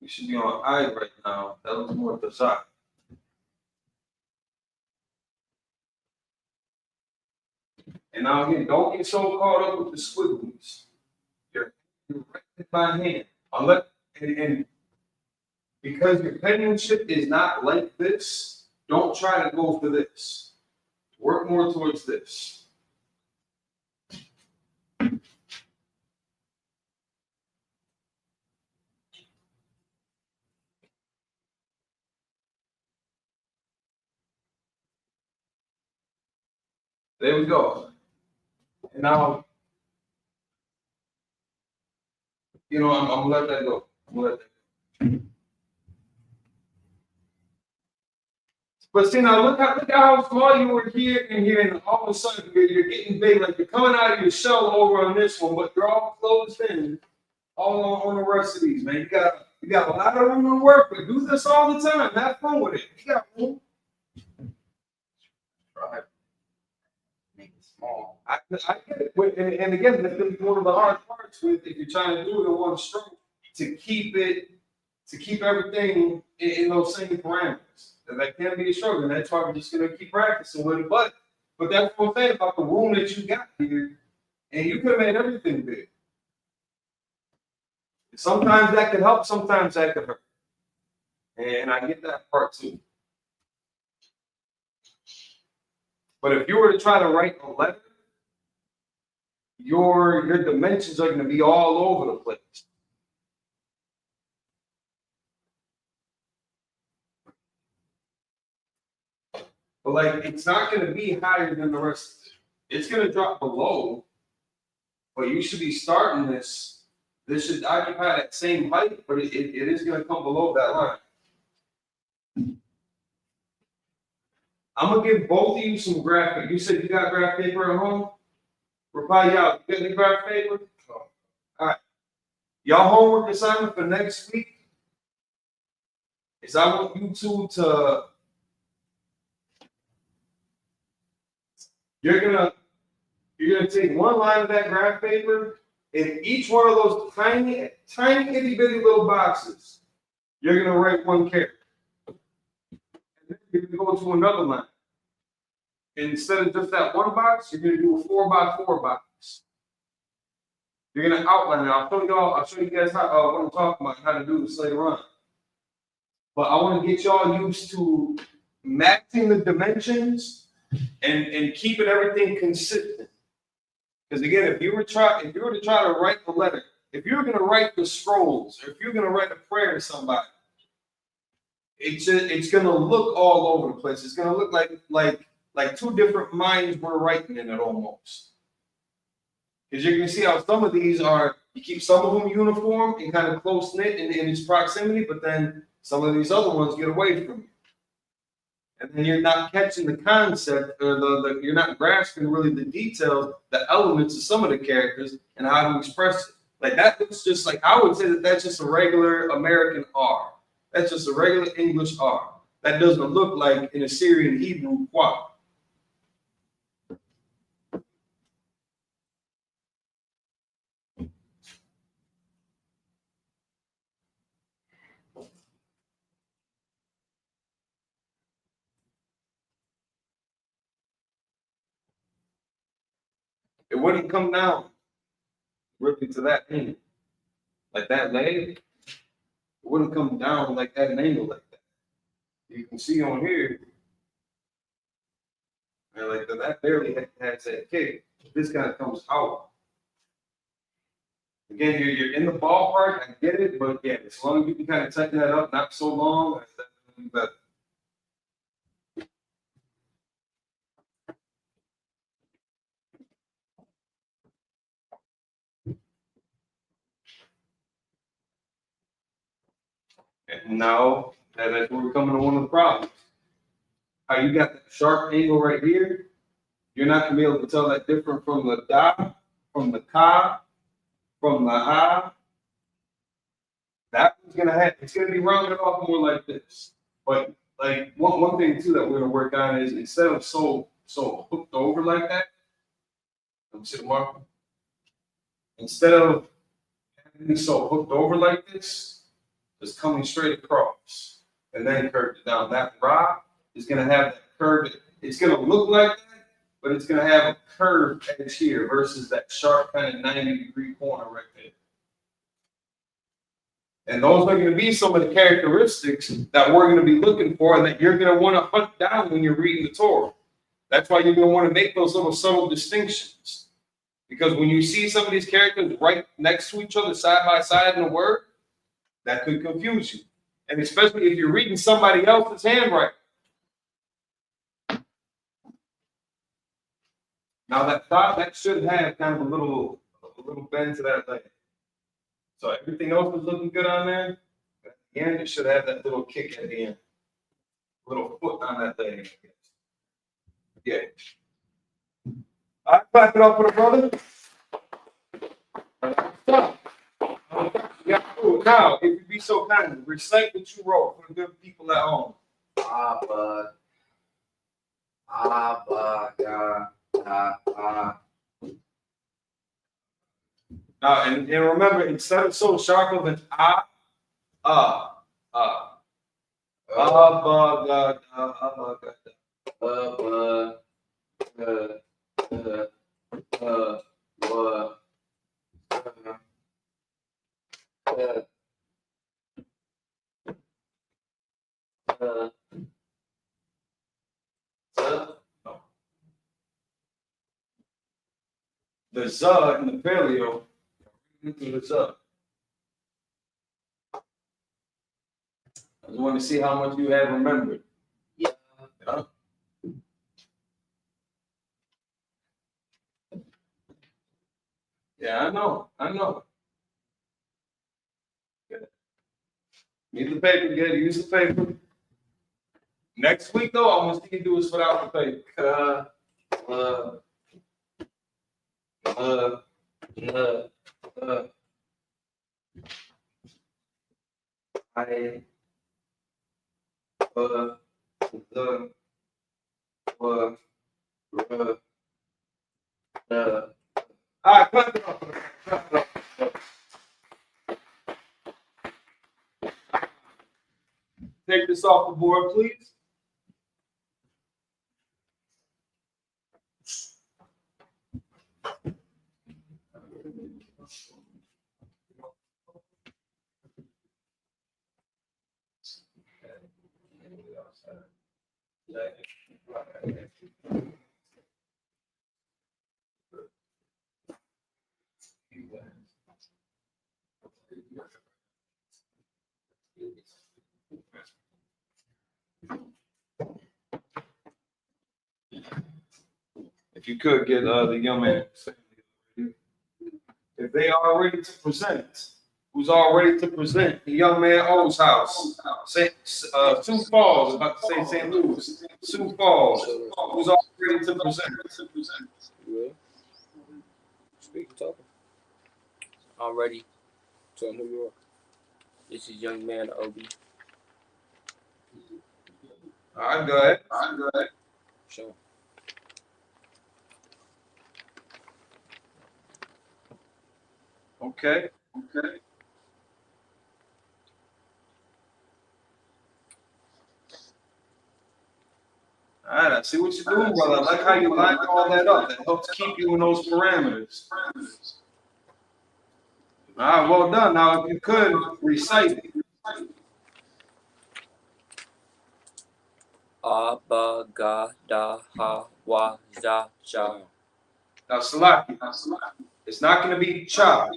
We should be on I right now. That was more bizarre. And now again, don't get so caught up with the squigglies. You're writing by hand. And because your penmanship is not like this, don't try to go for this. Work more towards this. There we go. And now, I'm gonna let that go. I'm gonna let that go. But see now, look how small you were here and here, and all of a sudden you're getting big. Like you're coming out of your shell over on this one, but you're all closed in. All on the rest of these, man. You got a lot of room to work with. Do this all the time. Have fun with it. You got room. Try it. Make it small. I get it. And again, that's gonna be one of the hard parts with if you're trying to do it in one stroke to keep everything in those same parameters. And that can be a struggle. And that's why we're just gonna keep practicing with it. But that's one thing about the room that you got here, and you could have made everything big. Sometimes that can help, sometimes that can hurt. And I get that part too. But if you were to try to write a letter, your dimensions are going to be all over the place. But like, it's not going to be higher than the rest. It's going to drop below, but you should be starting this. This should occupy that same height, but it is going to come below that line. I'm going to give both of you some graph paper. You said you got graph paper at home? Reply, y'all. You got any graph paper? All right. Y'all homework assignment for next week is I want you two to, you're gonna take one line of that graph paper. In each one of those tiny itty bitty little boxes, you're going to write one character. And then you're going to go to another line. And instead of just that one box, you're going to do a 4x4 box. You're going to outline it. I'll show you guys what I'm talking about, how to do this later on. But I want to get y'all used to matching the dimensions and keeping everything consistent. Because again, if you were to try to write the letter, if you were going to write the scrolls, or if you're going to write a prayer to somebody, it's going to look all over the place. It's going to look like two different minds were writing in it almost. Because you're going to see how some of these are, you keep some of them uniform and kind of close knit in its proximity, but then some of these other ones get away from you. And then you're not catching the concept, or you're not grasping really the details, the elements of some of the characters and how to express it. Like that looks just like, I would say that's just a regular American R. That's just a regular English R. That doesn't look like an Assyrian Hebrew quad. It wouldn't come down really to that end. Like that leg, it wouldn't come down like at an angle like that. You can see on here, and like that barely has that kick. This kind of comes out. Again, you're in the ballpark, I get it, but yeah, as long as you can kind of tighten that up, not so long, that's definitely better. And now, that's where we're coming to one of the problems. How you got that sharp angle right here, you're not gonna be able to tell that different from the da, from the ka, from the ha. That one's gonna have, it's gonna be rounded off more like this. But like one thing too that we're gonna work on is instead of so hooked over like that, let me see the mark. Instead of having so hooked over like this, just coming straight across and then curved it down. That rock is gonna have that curve. It's gonna look like that, but it's gonna have a curved edge here versus that sharp kind of 90-degree corner right there. And those are going to be some of the characteristics that we're going to be looking for and that you're going to want to hunt down when you're reading the Torah. That's why you're going to want to make those little subtle distinctions. Because when you see some of these characters right next to each other, side by side in a word, that could confuse you. And especially if you're reading somebody else's handwriting. Now that should have kind of a little bend to that leg. So everything else is looking good on there. At the end, it should have that little kick at the end. Little foot on that leg. Yeah. All right, clap it up for the brother. Yeah, cool. Now, if you be so kind, recite what you wrote for the good people at home. And remember, instead of so sharp of an the Z in the paleo, the Z. I just want to see how much you have remembered. Yeah. Yeah, I know. Good. Need the paper, good. Use the paper. Next week, though, I want to see you do this without the paper. All right, clap it up. Clap it up. Take this off the board, please. If you could get the young man, if they are ready to present, who's all ready to present? The young man O's house, Sioux Falls, about to say St. Louis, Sioux Falls, who's all ready to present? You will? Speak, talking. I'm ready. To New York. This is young man Obi. All right, go ahead. Sure. Okay. All right, I see what you're doing, brother. I like how you line all that up. That helps keep you in those parameters. All right, well done. Now, if you could, recite it. Abba ga da ha wa za cha. Now, Salaki, it's not going to be cha.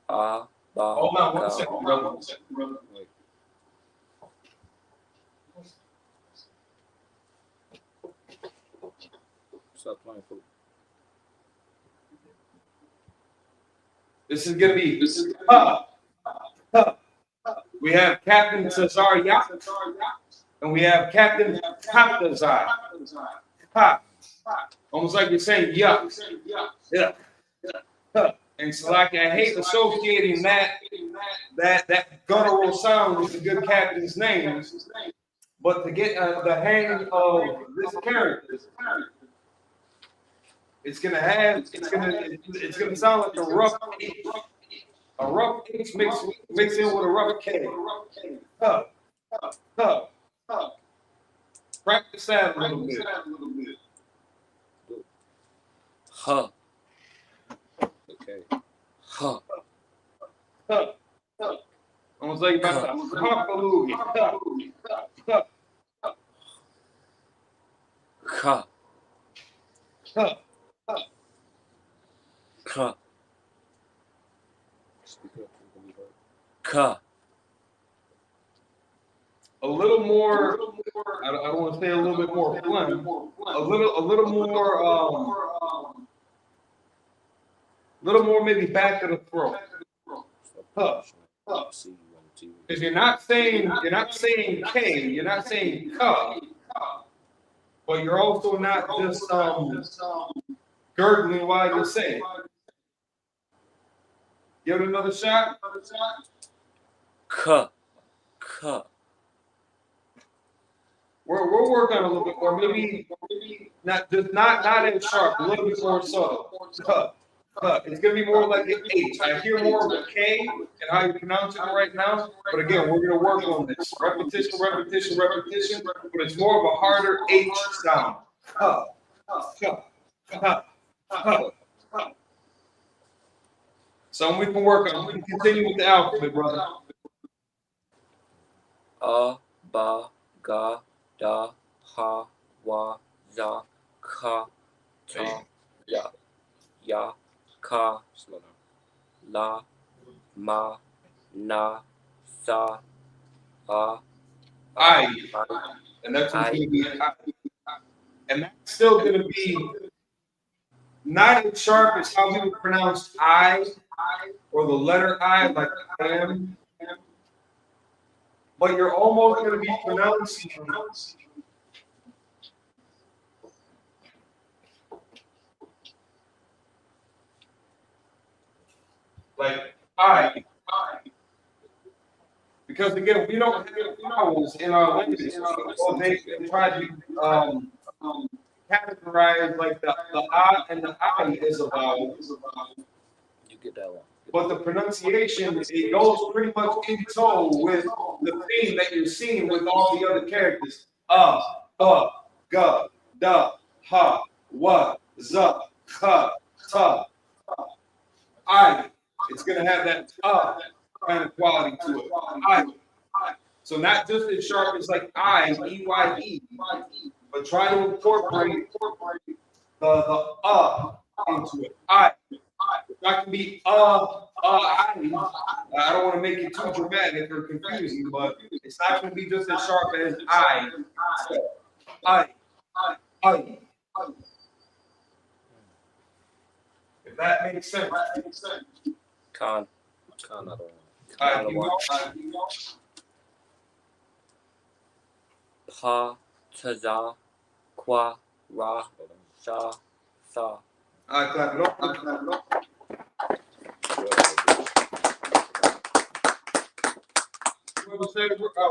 Abba. Hold on one second, brother. Wait. Stop playing food. This is going to be We have Captain Cesar Yak, and we have Captain Kaptazai. Almost like you're saying yuck. Yeah. And so, like, I hate associating that guttural sound with the good captain's name, but to get the hang of this character, it's gonna sound like a rough H mixed in with a rough K. Practice that a little bit. Huh. Okay. Huh. Almost like about Huh. Huh. Ka. Ka. A little more. I don't want to say a little bit more phlegm. A little more maybe back of the throat. Huh. Because you're not saying K, you're not saying ka, but you're also not just gurgling while you're saying. Give it another shot. Ka. Ka. We're working on a little bit more. Maybe not as sharp. A little bit more subtle. Ka. Ka. It's gonna be more like an H. I hear more of a K and how you pronounce it right now. But again, we're gonna work on this. Repetition. But it's more of a harder H sound. Ka. Ka. Ka. Ka. So we can work on. We can continue with the alphabet, brother. A, ba, ga, da, ha, wa, za, ka, ta, ya, ka, slow down, la, ma, na, sa, I. And that's what's going to be I. And that's still going to be not as sharp as how we would pronounce I or the letter I, like I am. But you're almost going to be pronouncing like I. Because again, we don't have vowels in our language. So they try to categorize like the I and the I is a vowel. You get that one. But the pronunciation, it goes pretty much in tow with the theme that you're seeing with all the other characters. Ga, da, ha, wa, za, ka, ta, I. It's going to have that kind of quality to it. I. So not just as sharp as like I, E-Y-E, but try to incorporate the into it. I. That can be I. I don't want to make it too dramatic or confusing, but it's not going to be just as sharp as I. If that makes sense. Con, another one. Pa, ta, za, qua, ra, sha, sa. Clap it up.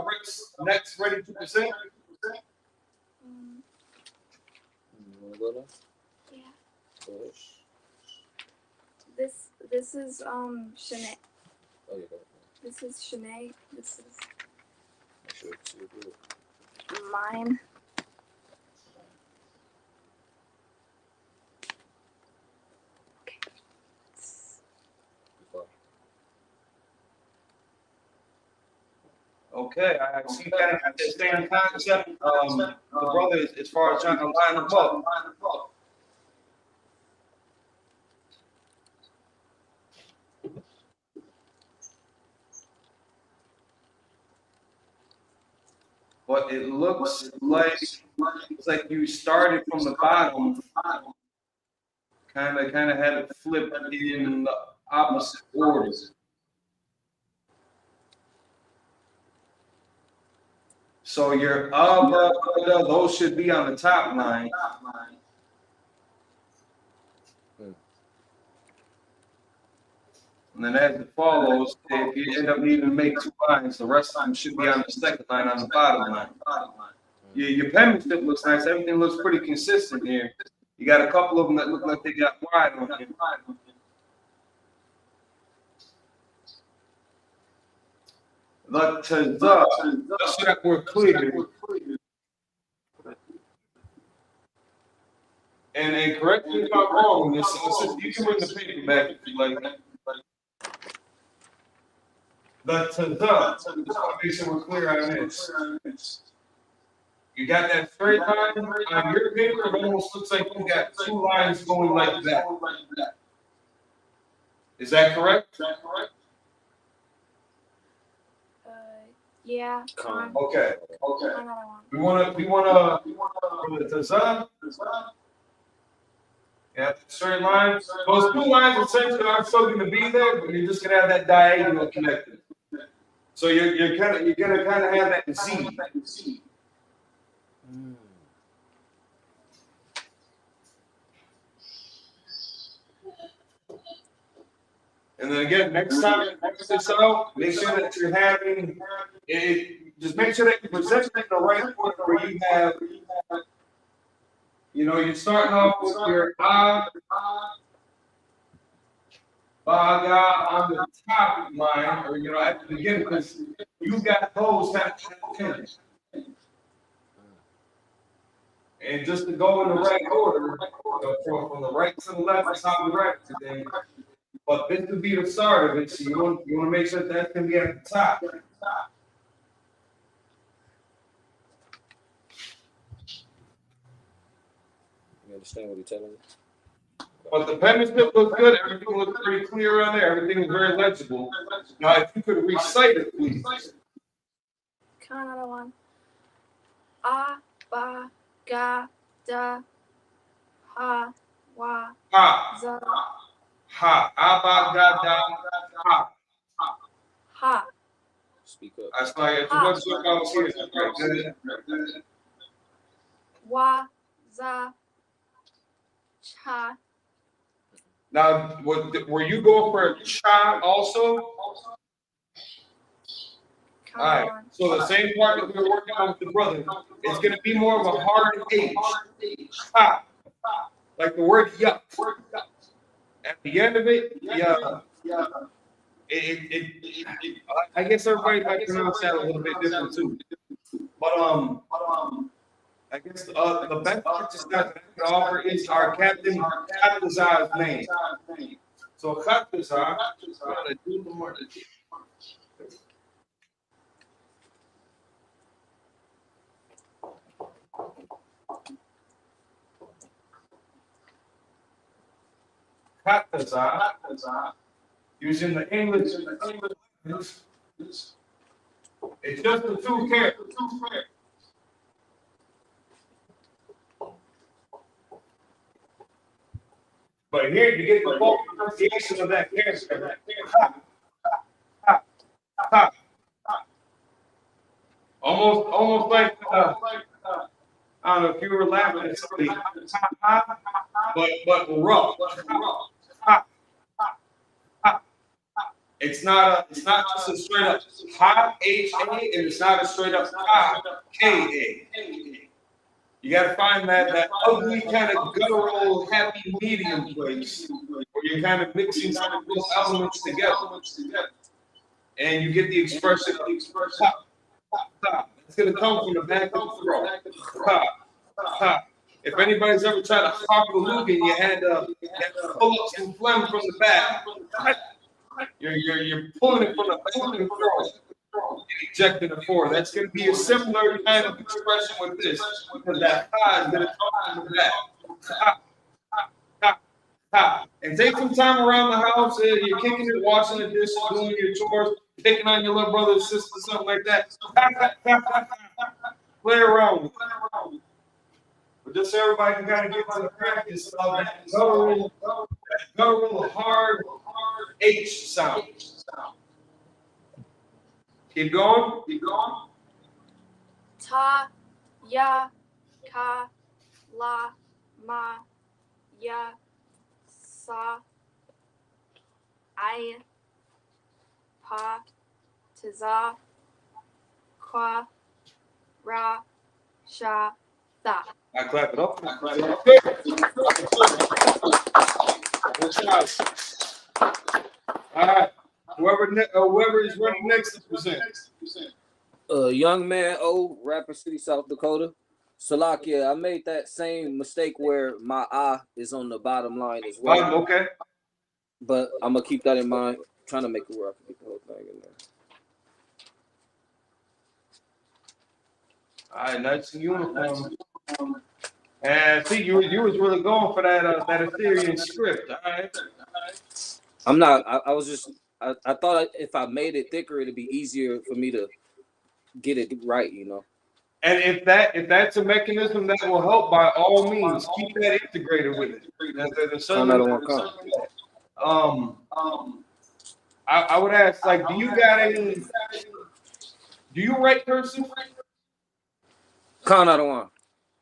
Rick's next ready to present. Yeah. This is Shanae. Oh, yeah, This is Shanae. This is make sure it's good. mine. Okay, I see that at the same concept. The brother, as far as trying to line them up. But it looks like it's like you started from the bottom, kind of had it flipped in the opposite order. So your those should be on the top line. And then as it follows, if you end up needing to make 2 lines, the rest of them should be on the second line on the bottom line. Your penmanship looks nice. Everything looks pretty consistent here. You got a couple of them that look like they got wide on them. Let's so that we're clear. And correct me if I'm wrong. This you can bring the paper back if you like. The make sure we're clear on this. You got that straight line on your paper. It almost looks like you got two lines going like that. Is that correct? Yeah. Okay. Another one. We wanna the Tazan. Yeah, straight line. Those two lines essentially are still going to be there, but you're just going to have that diagonal connected. So you're gonna kind of have that Z. And then again, next time you practice this out, make sure that you're having it. Just make sure that you present it in the right order where you have. You're starting off with your Baga on the top line, or at the beginning, because you got those kind of. And just to go in the right order, from the right to the left, that's how we write today. But this would be the start of it, so you want to make sure that can be at the top. You understand what he's telling me? But the penmanship looks good. Everything looks pretty clear on there. Everything is very legible. Now, if you could recite it, please. Another one. A, ba, ga, da, ha, wa, Ha. za. Ha. Abagada. Ha. Ha. Speak up. That's like it's what's what I was here. Wa, za, cha. Now, were you going for a cha also? All right. So the same part that we were working on with the brother, it's going to be more of a hard H. Ha. Like the word yuck. At the end of it, yeah. I guess everybody might pronounce that a little bit different too. But I guess the best purchase that I can offer is our Captain Qadash's name. So Qadash, using the English, it's just the two characters. But here you get the full pronunciation of that character. Ha, ha, ha, ha. Almost like I don't know if you were laughing at somebody, but rough. Ha, ha. It's not just a straight up ha H-A, and it's not a straight up ha K-A. You got to find that ugly kind of guttural happy medium place where you're kind of mixing some of those elements together, and you get the expression of ha, ha. It's going to come from the back of the throat. Ha, ha. If anybody's ever tried to hop a loop and you had to pull up some phlegm from the back, you're pulling it from the back of the throat and ejecting it forward. That's going to be a similar kind of expression with this, because that ha is going to come from the back. Ha, ha, ha, ha. And take some time around the house. You're kicking it, washing the dishes, doing your chores, picking on your little brother or sister, something like that. Play around with it. But just so everybody can kind of get to the practice of that guttural, hard H sound. Keep going. Ta, ya, ka, la, ma, ya, sa, I, pa, taza, kwa, ra, sha, da. I clap it up. All right. Whoever is running next to present. Young man O, Rapid City, South Dakota. Salakia, I made that same mistake where my I is on the bottom line as well. Okay. But I'm gonna keep that in mind. I'm trying to make it where I can get the whole thing in there. All right, nice and uniform. And see, you was really going for that that Ethereum script. All right. I'm not. I was just. I thought if I made it thicker, it'd be easier for me to get it right. You know. And if that's a mechanism that will help, by all means, keep that integrated with it. I would ask, like, do you write cursive? Con out of one.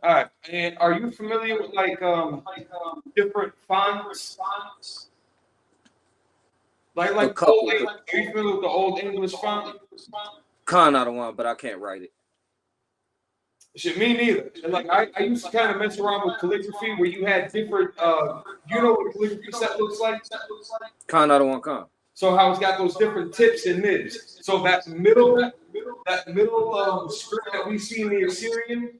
All right. And are you familiar with like different fonts? Like A couple, are you familiar with the old English font? Con out of one, but I can't write it. Shit, me neither. And like I used to kind of mess around with calligraphy where you had different you know what a calligraphy set looks like? Con out of one, con. So how it's got those different tips and nibs. So that middle script that we see in the Assyrian,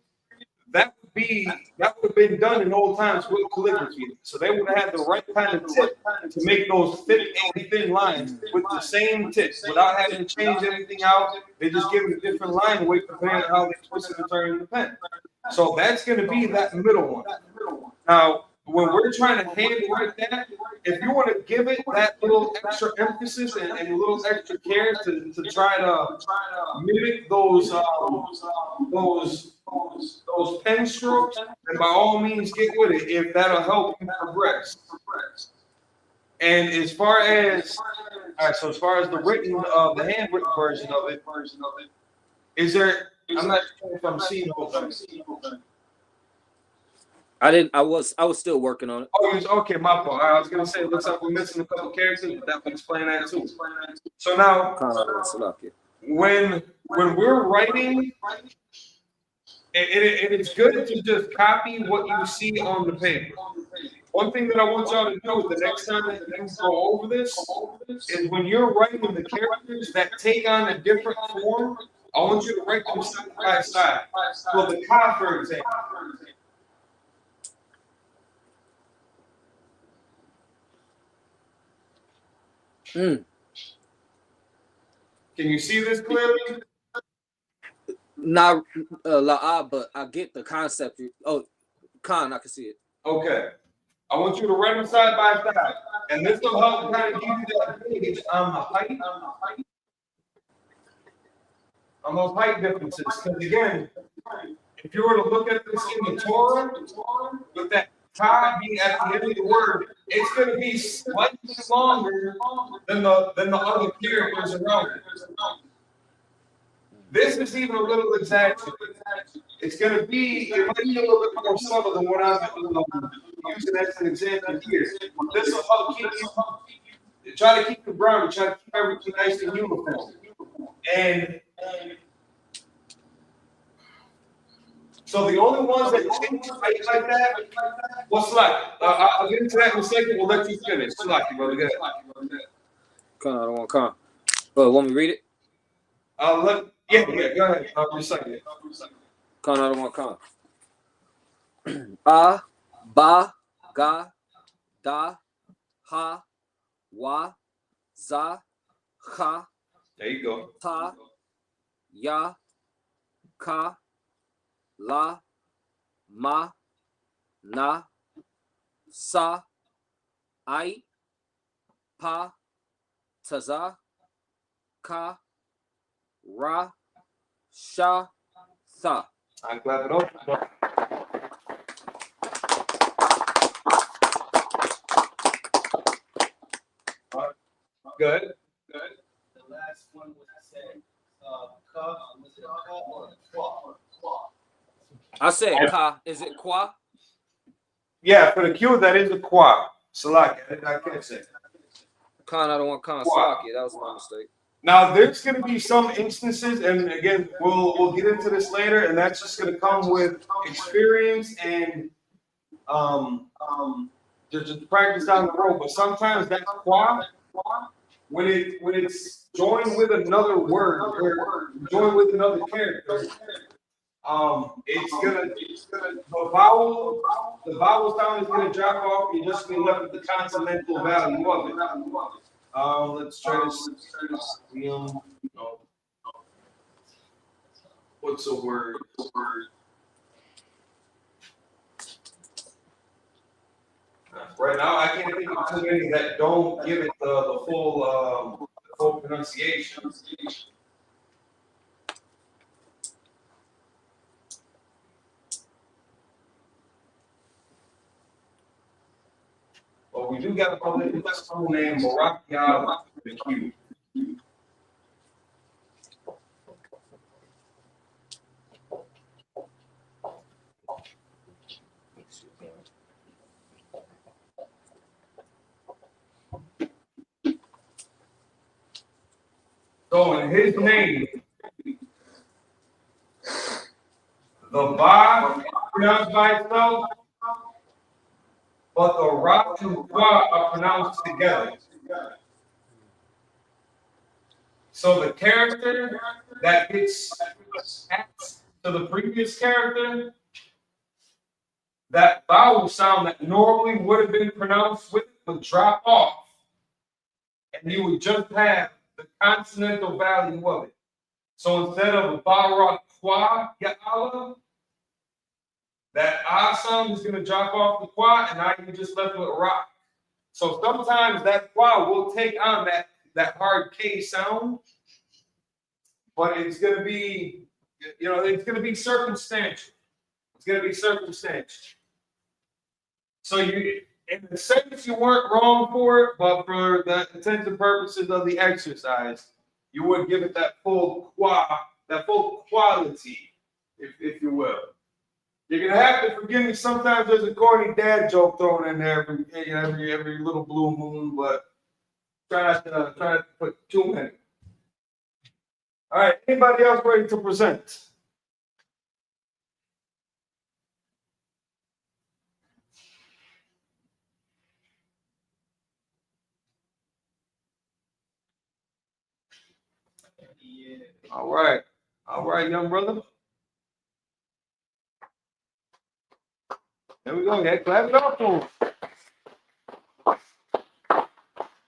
that would have been done in old times with calligraphy. So they would have had the right kind of tip to make those thick and thin lines with the same tip without having to change anything out. They just give it a different line weight depending on how they twist it and turn the pen. So that's going to be that middle one. Now, when we're trying to handwrite that, if you want to give it that little extra emphasis and a little extra care to try to mimic those pen strokes, then by all means get with it if that'll help you progress. And as far as the written, the handwritten version of it, is there? I'm not sure if I'm seeing both of them. I was still working on it. Oh, okay, my fault. I was gonna say it looks like we're missing a couple characters, but that would explain that too. So now, when we're writing, it's good to just copy what you see on the paper. One thing that I want y'all to do the next time that you go over this is when you're writing the characters that take on a different form, I want you to write them side by side. So the Ka, for example. Can you see this clearly? Not La'a, but I get the concept. Oh, Khan, I can see it. Okay. I want you to write them side by side. And this will help kind of give you that gauge on the height. On those height differences. Because again, if you were to look at this in the Torah, with that Ka being at the end of the word, it's going to be slightly longer than the other characters around it. This is even a little exaggerated. It might be a little bit more subtle than what I'm using as an example here. This will help keep you, try to keep the ground, try to keep everything nice and uniform. And so the only ones that change like that, what's like? I'll get into that in a second. We'll let you finish. Like, brother, go ahead. Con, I don't want Con. Oh, want me to read it? Yeah, go ahead. I'll recite it. Con, I don't want Con. A, Ba, Ga, Da, Ha, Wa, Za, Cha. There you go. Ta, Ya, Ka, La, Ma, Na, Sa, Ai, Pa, Taza, Ka, Ra, Sha, Tha. I'm glad it opened. Good. The last one was said, Ka, was it Ka or Qua? I said Ka. Is it Qua? Yeah, for the Q, that is a Qua. Salaki, I can't say. Con, I don't want Con. Salaki, that was my mistake. Now, there's going to be some instances, and again, we'll get into this later, and that's just going to come with experience and just practice down the road. But sometimes that Qua, when it's joined with another word or joined with another character, the vowel sound is gonna drop off. You're just gonna be left with the consonantal value of it. Let's try this. What's a word? Right now, I can't think of too many that don't give it the full pronunciation. But we do got a political school named Milwaukee with Q. So in his name, the Ba pronounced by itself, but the Ra and Qua are pronounced together. So the character that gets attached to the previous character, that vowel sound that normally would have been pronounced with it would drop off. And you would just have the consonantal value of it. So instead of a Ba Qua Ya'ala, that ah sound is going to drop off the Qua, and now you're just left with Ra. So sometimes that Qua will take on that hard K sound, but it's going to be, it's going to be circumstantial. It's going to be circumstantial. So you, in the sense, you weren't wrong for it, but for the intents and purposes of the exercise, you would give it that full quality, if you will. You're gonna have to forgive me. Sometimes there's a corny dad joke thrown in there every little blue moon, but try not to put too many. All right, anybody else ready to present? All right, young brother. There we go. Yeah, clap it up for him.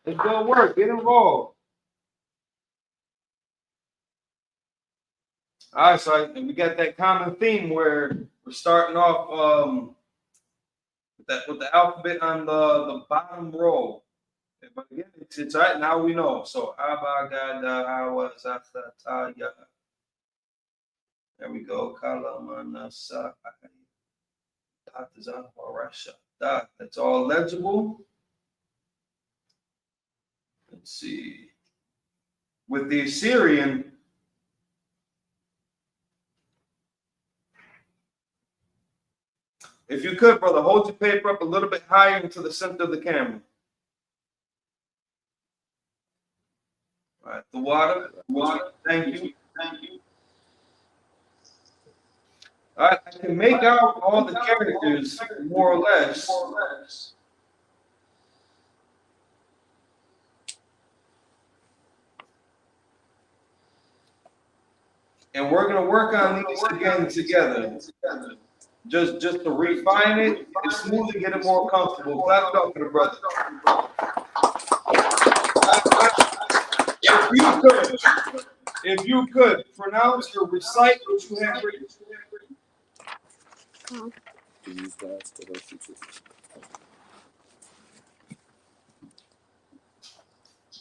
It's good work. Get involved. All right, so we got that common theme where we're starting off with the alphabet on the bottom row. But again, it's right now we know. So Abagada Hawa Zatataya. There we go. Kalamanasa. That's all legible. Let's see. With the Assyrian, if you could, brother, hold your paper up a little bit higher into the center of the camera. All right, the water. Thank you. All right, I can make out all the characters more or less. And we're gonna work on these again together. Just to refine it and smoothly get it more comfortable. Clap it up for the brother. If you could pronounce or recite what you have written.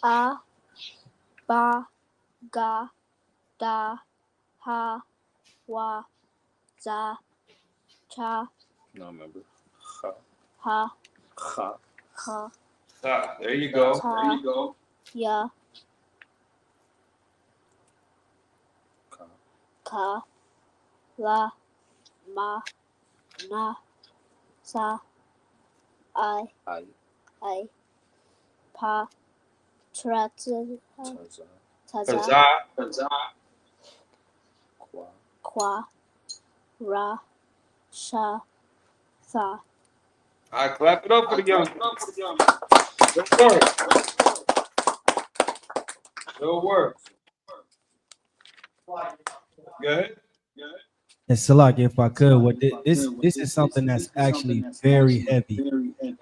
A, ba, ga, da, ha, wa, za, cha. No, remember. Ha. There you go. Ta, ya. Ka, la, ma, na, sa, I, pa, taza, kwa, ra, sha, tha. All right, clap it up for the young. Good work. Good work. Go ahead. And Salak, if I could, this is something that's actually very heavy.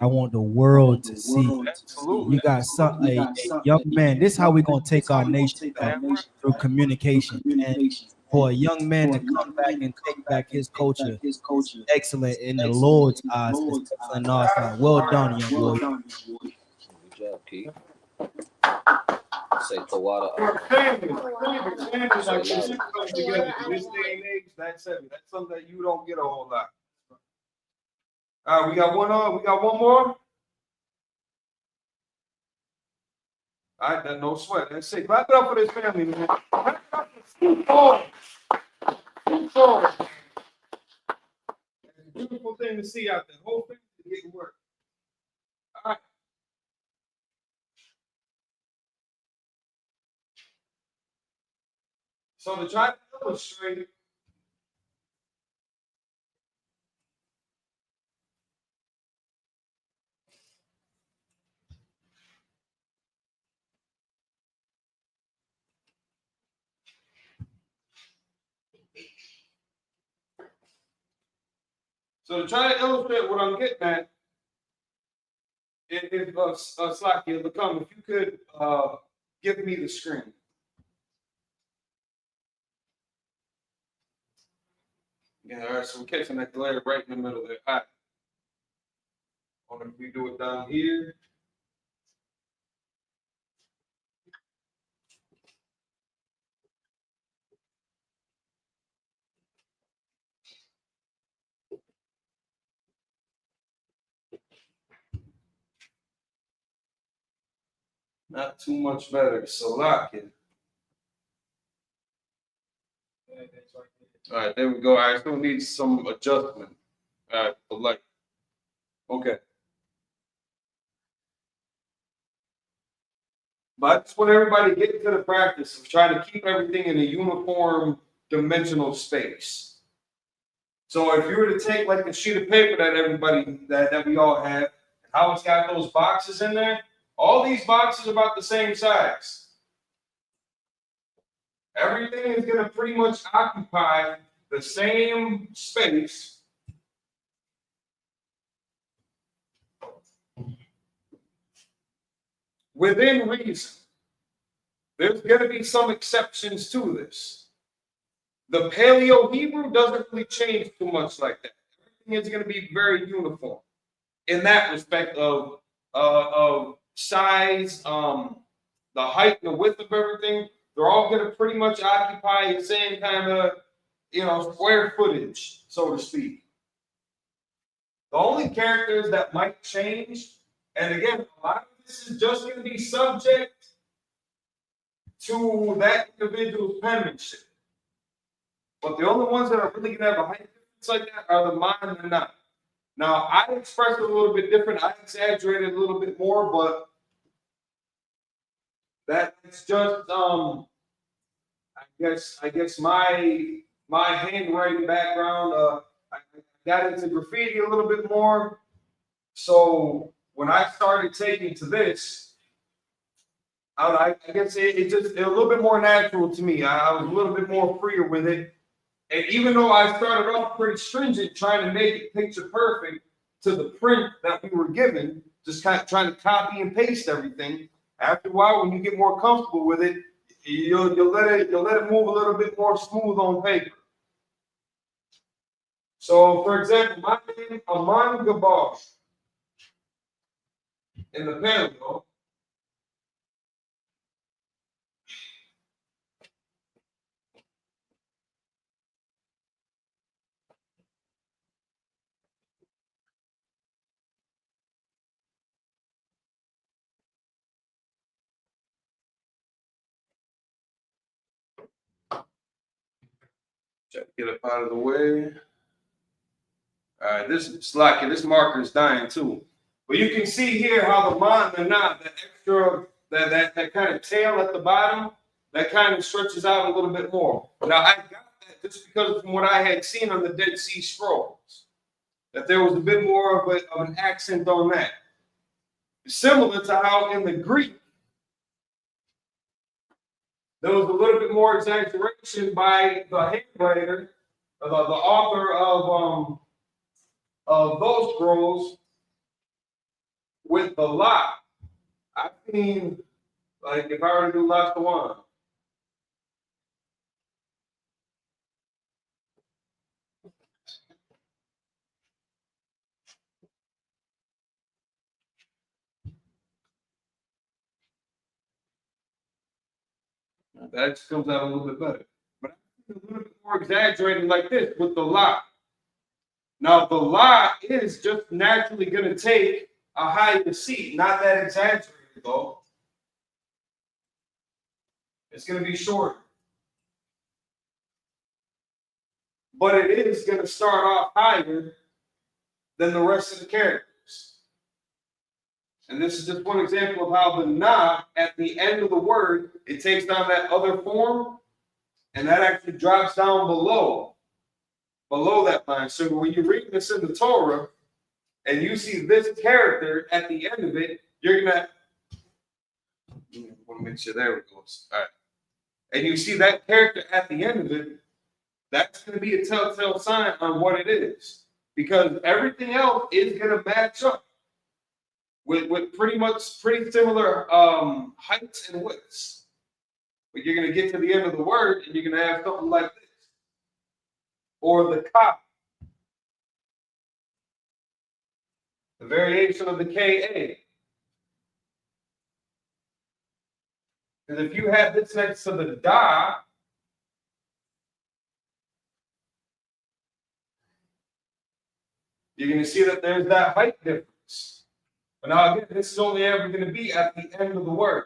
I want the world to see. Absolutely. You got a young man. This is how we're gonna take our nation back through communication. And for a young man to come back and take back his culture is excellent in the Lord's eyes. It's excellent in our sight. Well done, young warrior. Good job, Keith. Say Tawada. Family like this comes together in this day and age. That's heavy. That's something that you don't get a whole lot. All right, we got one more. All right, then no sweat. That's it. Clap it up for this family, man. Clap it up for Steve Paul. Steve Paul. It's a beautiful thing to see out there. Whole thing is getting work. All right. So to try to illustrate what I'm getting at, if Slacky become, if you could give me the screen. Yeah, all right, so we're catching that glare right in the middle there. All right. If we do it down here. Not too much better. So lock it. All right, there we go. I still need some adjustment. All right, the light. Okay. But I just want everybody to get into the practice of trying to keep everything in a uniform dimensional space. So if you were to take like the sheet of paper that everybody that we all have, and how it's got those boxes in there, all these boxes are about the same size. Everything is going to pretty much occupy the same space. Within reason. There's going to be some exceptions to this. The Paleo Hebrew doesn't really change too much like that. Everything is going to be very uniform in that respect of size, the height and the width of everything. They're all going to pretty much occupy the same kind of, square footage, so to speak. The only characters that might change, and again, a lot of this is just going to be subject to that individual's penmanship. But the only ones that are really going to have a height difference like that are the man and not. Now, I express it a little bit different. I exaggerate it a little bit more, but that's just, I guess my handwriting background. I got into graffiti a little bit more. So when I started taking to this, I guess it just a little bit more natural to me. I was a little bit more freer with it. And even though I started off pretty stringent, trying to make it picture perfect to the print that we were given, just kind of trying to copy and paste everything. After a while, when you get more comfortable with it, you'll let it move a little bit more smooth on paper. So, for example, my name Aman Gabosh in the Paleo. Try to get up out of the way. All right, this marker is dying too. But you can see here how the man and not that extra that kind of tail at the bottom that kind of stretches out a little bit more. Now I got that just because from what I had seen on the Dead Sea Scrolls, that there was a bit more of an accent on that. Similar to how in the Greek there was a little bit more exaggeration by the handwriter, the author of those scrolls with the lot. I mean, like if I were to do Lashawan, That just comes out a little bit better. But I think a little bit more exaggerated like this with the la. Now, the la is just naturally going to take a higher C. Not that exaggerated, though. It's going to be shorter. But it is going to start off higher than the rest of the characters. And this is just one example of how the na at the end of the word, it takes down that other form, and that actually drops down below that line. So when you read this in the Torah, and you see this character at the end of it, you're gonna want to make sure there it goes. All right. And you see that character at the end of it, that's going to be a telltale sign on what it is. Because everything else is going to match up with pretty similar heights and widths. But you're going to get to the end of the word and you're going to have something like this. Or the ka. The variation of the Ka. Because if you have this next to the da, you're going to see that there's that height difference. But now again, this is only ever going to be at the end of the word.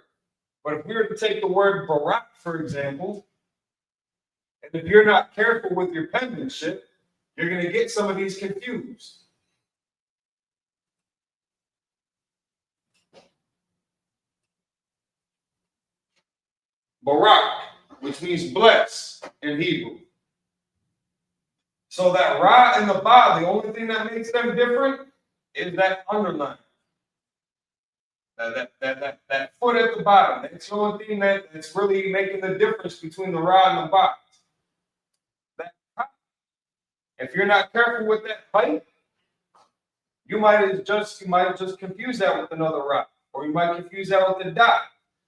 But if we were to take the word barak, for example, and if you're not careful with your penmanship, you're going to get some of these confused. Barak, which means bless in Hebrew. So that ra and the ba, the only thing that makes them different is that underline. That foot at the bottom. That's the only thing that's really making the difference between the ra and the ba. If you're not careful with that height, you might just confuse that with another ra, or you might confuse that with the dot.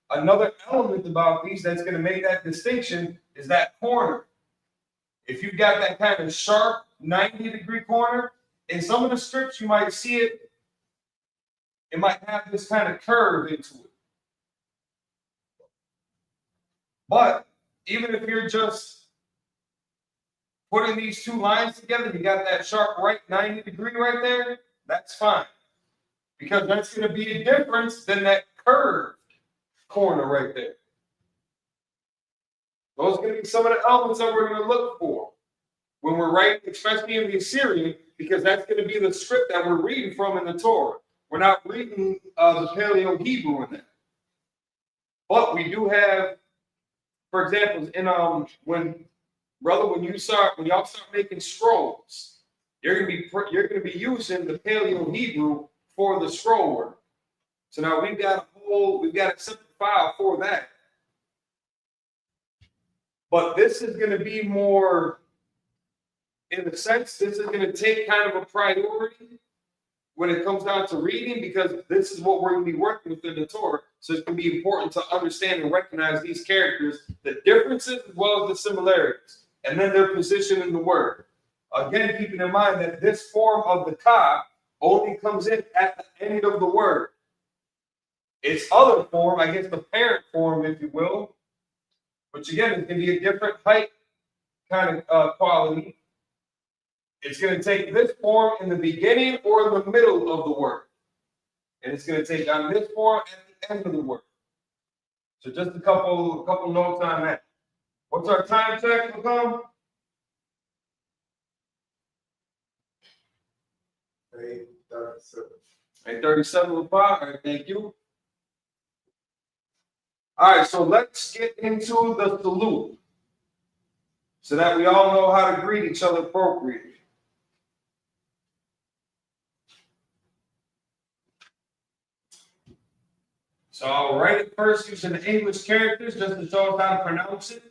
Another element about these that's going to make that distinction is that corner. If you've got that kind of sharp 90-degree corner, in some of the strips you might see it. It might have this kind of curve into it. But even if you're just putting these two lines together, you got that sharp right 90-degree right there, that's fine. Because that's going to be a difference than that curved corner right there. Those are going to be some of the elements that we're going to look for when we're writing, especially in the Assyrian, because that's going to be the script that we're reading from in the Torah. We're not reading the Paleo Hebrew in that. But we do have, for example, in when y'all start making scrolls, you're gonna be using the Paleo Hebrew for the scroll work. So now we've got a simple file for that. But this is going to be more, in a sense, this is going to take kind of a priority when it comes down to reading, because this is what we're going to be working with in the Torah. So it's going to be important to understand and recognize these characters, the differences as well as the similarities, and then their position in the word. Again, keeping in mind that this form of the ka only comes in at the end of the word. Its other form, I guess the parent form, if you will, which again is going to be a different height kind of quality. It's going to take this form in the beginning or the middle of the word. And it's going to take on this form at the end of the word. So just a couple notes on that. What's our time check, Macomb? 8:37. 8:37, all right, thank you. All right, so let's get into the salute so that we all know how to greet each other appropriately. So I'll write it first using the English characters just to show us how to pronounce it.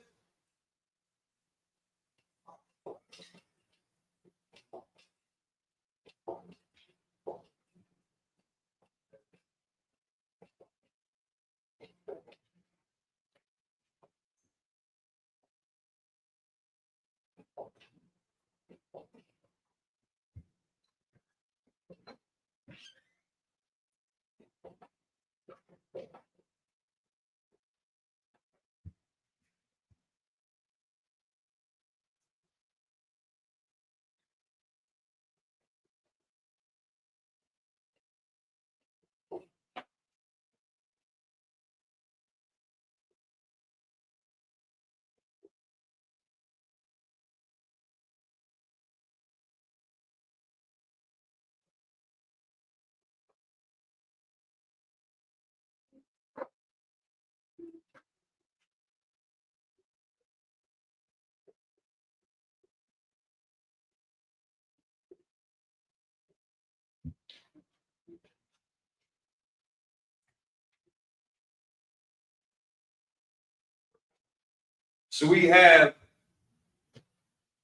So we have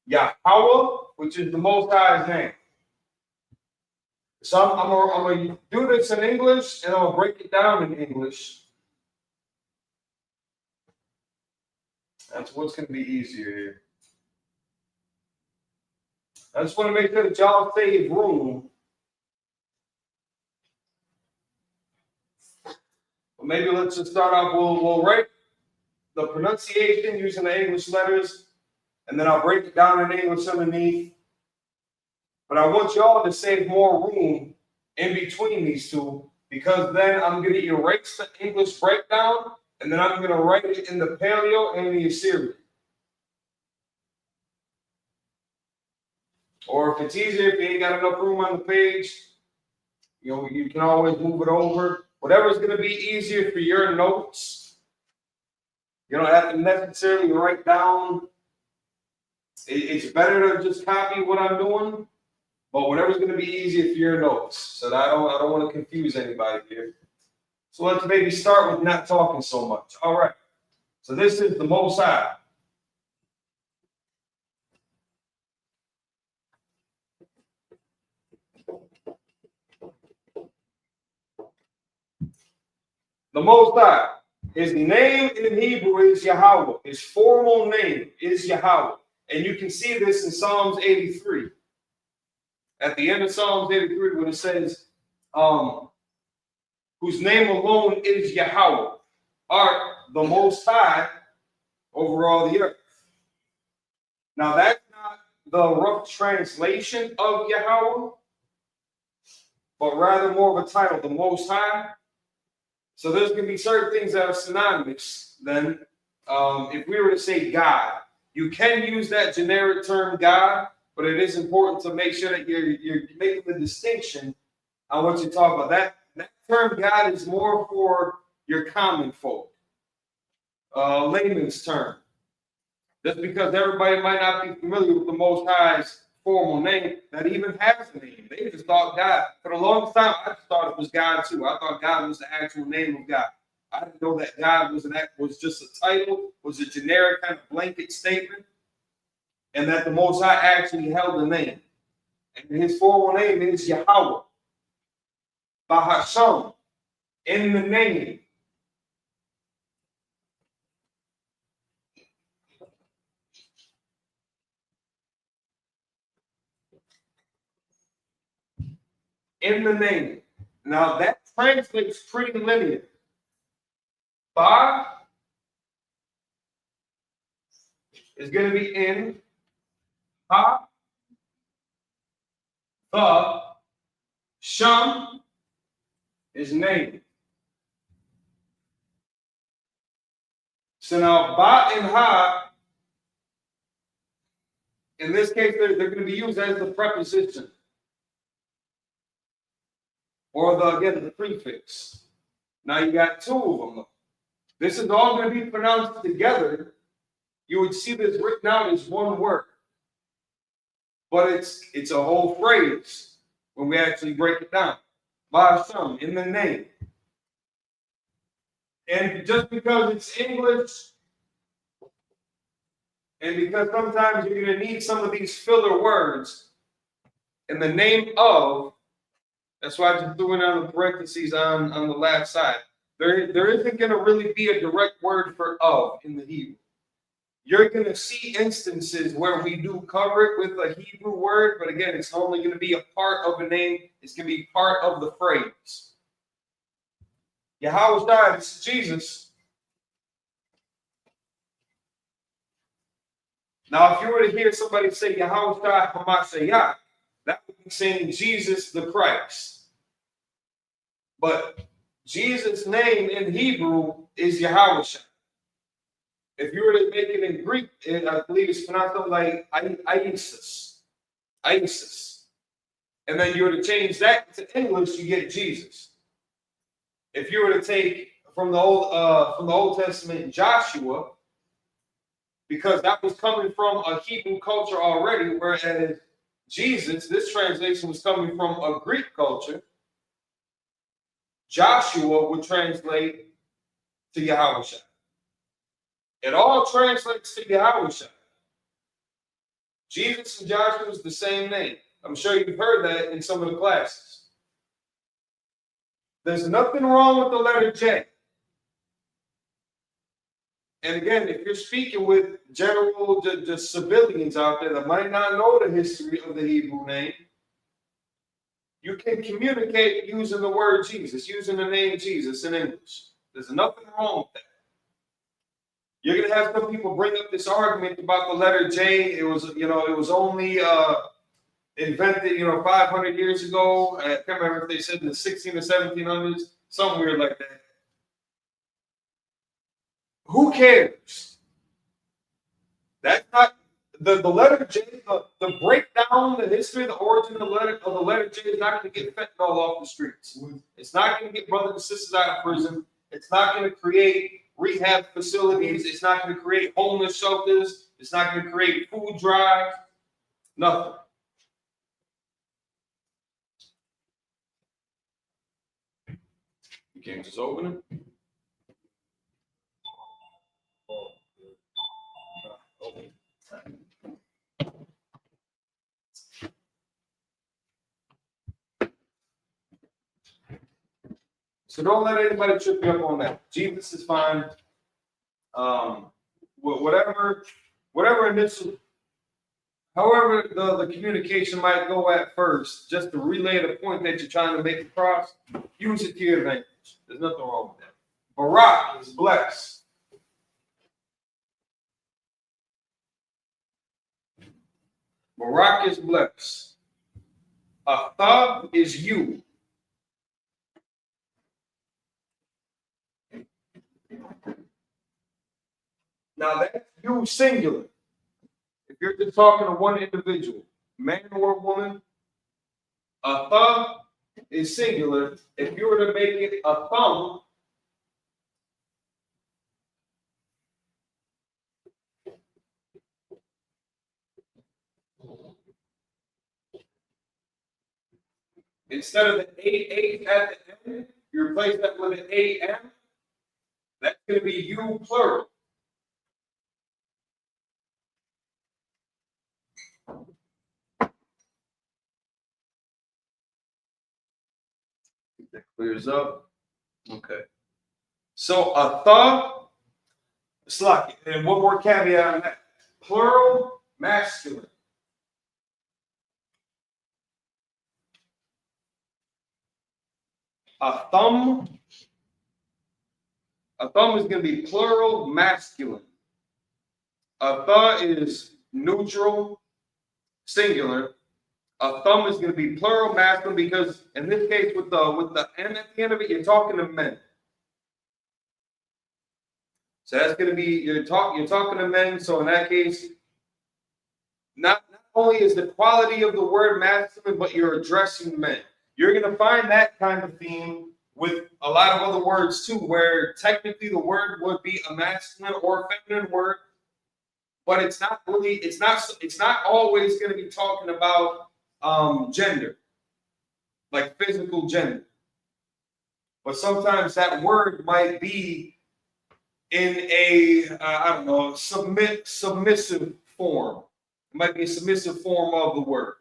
Yahweh, which is the Most High's name. So I'm going to do this in English, and I'll break it down in English. That's what's going to be easier here. I just want to make sure that y'all save room. But maybe let's just start off. We'll write the pronunciation using the English letters, and then I'll break it down in English underneath. But I want y'all to save more room in between these two, because then I'm going to erase the English breakdown, and then I'm going to write it in the Paleo and the Assyrian. Or if it's easier, if you ain't got enough room on the page, you can always move it over. Whatever's going to be easier for your notes. You don't have to necessarily write down. It's better to just copy what I'm doing, but whatever's going to be easier for your notes. So that I don't want to confuse anybody here. So let's maybe start with not talking so much. All right. So this is the Most High. The Most High. His name in Hebrew is Yahweh. His formal name is Yahweh. And you can see this in Psalms 83. At the end of Psalms 83, when it says, whose name alone is Yahweh, art the Most High over all the earth. Now, that's not the rough translation of Yahweh, but rather more of a title, the Most High. So there's going to be certain things that are synonymous then. If we were to say God, you can use that generic term God, but it is important to make sure that you're making the distinction on what you're talking about. That term God is more for your common folk, layman's term. Just because everybody might not be familiar with the Most High's formal name, that even has a name. They just thought God. For the longest time, I just thought it was God too. I thought God was the actual name of God. I didn't know that God was just a title, was a generic kind of blanket statement, and that the Most High actually held a name. And his formal name is Yahweh. Bahasham, in the name. In the name. Now that translates pretty linear. Ba is going to be in. Ha. The. Sham is name. So now Ba and Ha, in this case, they're going to be used as the preposition. Or the prefix. Now you got two of them. This is all going to be pronounced together. You would see this written out as one word. But it's a whole phrase when we actually break it down. Ba'asham, in the name. And just because it's English, and because sometimes you're going to need some of these filler words, in the name of, that's why I just threw in on the parentheses on the last side. There isn't going to really be a direct word for of in the Hebrew. You're going to see instances where we do cover it with a Hebrew word, but again, it's only going to be a part of a name. It's going to be part of the phrase. Yahweh, this is Jesus. Now, if you were to hear somebody say Yahweh Hamashiach, that would be saying Jesus the Christ. But Jesus' name in Hebrew is Yahweh. If you were to make it in Greek, I believe it's pronounced something like Isis. And then you were to change that to English, you get Jesus. If you were to take from the Old Testament Joshua, because that was coming from a Hebrew culture already, whereas Jesus, this translation was coming from a Greek culture, Joshua would translate to Yahweh. It all translates to Yahweh. Jesus and Joshua is the same name. I'm sure you've heard that in some of the classes. There's nothing wrong with the letter J. And again, if you're speaking with general just civilians out there that might not know the history of the Hebrew name, you can communicate using the word Jesus, using the name Jesus in English. There's nothing wrong with that. You're gonna have some people bring up this argument about the letter J. It was only invented, 500 years ago. I can't remember if they said in the 16 or 1700s, something weird like that. Who cares? That's not the letter J. The breakdown, the history, the origin of the letter J is not going to get fentanyl off the streets. It's not going to get brothers and sisters out of prison. It's not going to create rehab facilities. It's not going to create homeless shelters. It's not going to create food drives. Nothing. You can't just open it. So don't let anybody trip you up on that. Jesus is fine. Whatever initial, however the communication might go at first, just to relay the point that you're trying to make across, use it to your advantage. There's nothing wrong with that. Barak is blessed. Barak is blessed. Athab is you. Now that's you singular. If you're just talking to one individual, man or woman, Athab is singular. If you were to make it a thumb, instead of the A at the end, you replace that with an AM. That's going to be you plural. That clears up. Okay. So Athab, Slaki, and one more caveat on that. Plural, masculine. Atham is going to be plural, masculine. Atha is neutral, singular. Atham is going to be plural, masculine, because in this case, with the N at the end of it, you're talking to men. So that's going to be you're talking to men. So in that case, not only is the quality of the word masculine, but you're addressing men. You're going to find that kind of theme with a lot of other words too, where technically the word would be a masculine or feminine word, but it's not always going to be talking about gender, like physical gender. But sometimes that word might be in a submissive form. It might be a submissive form of the word.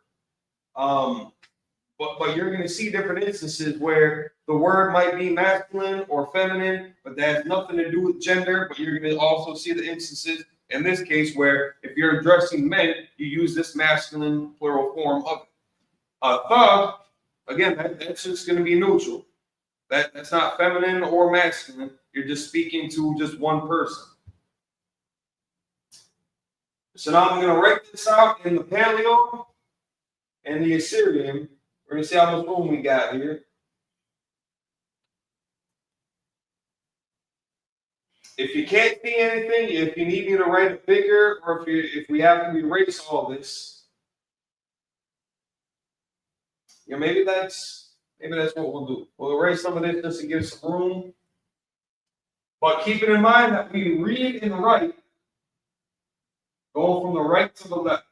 But you're going to see different instances where the word might be masculine or feminine, but that has nothing to do with gender. But you're going to also see the instances in this case where if you're addressing men, you use this masculine plural form of it. Thug, again, that's just going to be neutral. That's not feminine or masculine. You're just speaking to just one person. So now I'm going to write this out in the Paleo and the Assyrian. We're going to see how much room we got here. If you can't see anything, if you need me to write a figure, or if we have to erase all this, maybe that's what we'll do. We'll erase some of this just to give some room. But keeping in mind that we read and write going from the right to the left.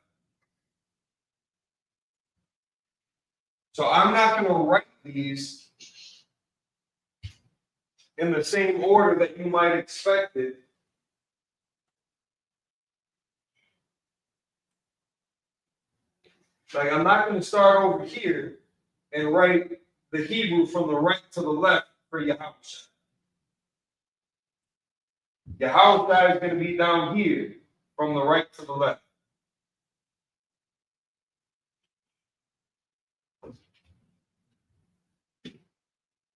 So I'm not going to write these in the same order that you might expect it. Like, I'm not going to start over here and write the Hebrew from the right to the left for Yahushua. Yahushua is going to be down here from the right to the left.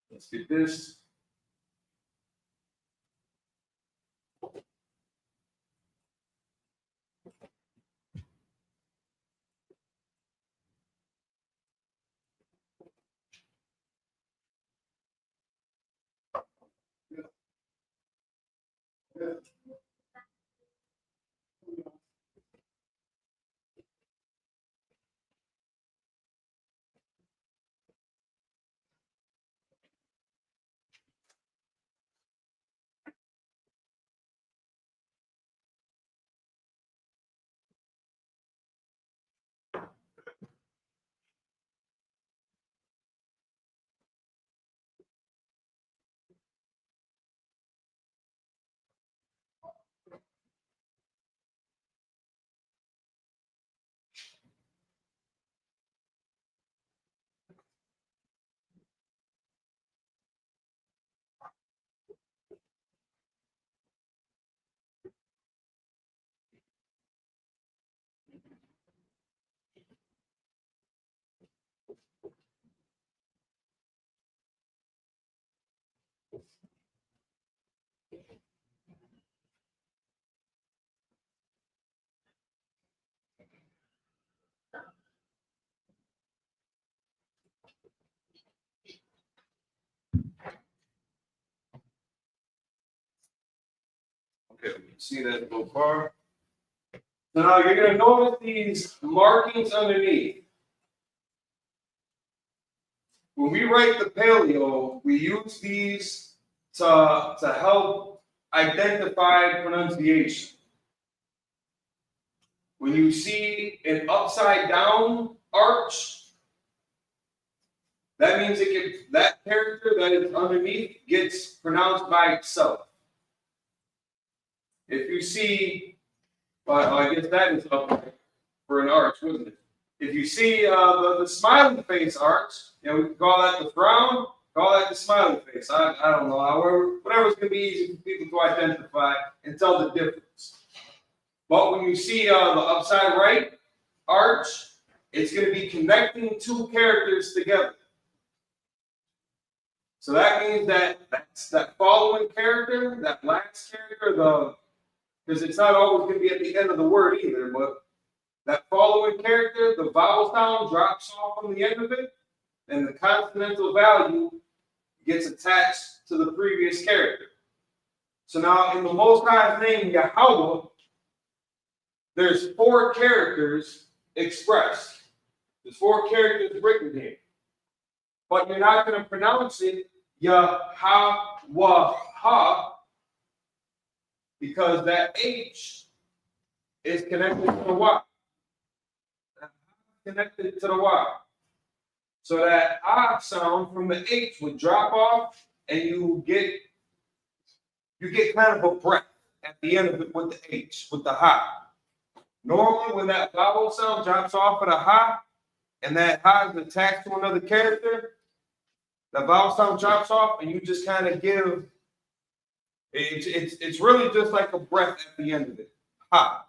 Let's get this. Okay, we can see that so far. So now you're going to notice these markings underneath. When we write the paleo, we use these to help identify pronunciation. When you see an upside down arch, that means that character that is underneath gets pronounced by itself. If you see, I guess that is upright for an arch, wouldn't it? If you see the smiley face arch, we can call that the frown, call that the smiley face. I don't know, however, whatever's going to be easy for people to identify and tell the difference. But when you see the upside right arch, it's going to be connecting two characters together. So that means that's that following character, that last character, because it's not always going to be at the end of the word either, but that following character, the vowel sound drops off from the end of it, and the consonantal value gets attached to the previous character. So now in the Most High's name, Yahweh, there's 4 characters expressed. There's 4 characters written here. But you're not going to pronounce it Yahweh, because that H is connected to the Y. Connected to the Y. So that I sound from the H would drop off, and you get kind of a breath at the end of it with the H, with the ha. Normally, when that vowel sound drops off of the ha, and that ha is attached to another character, the vowel sound drops off, and you just kind of give. It's really just like a breath at the end of it. Ha.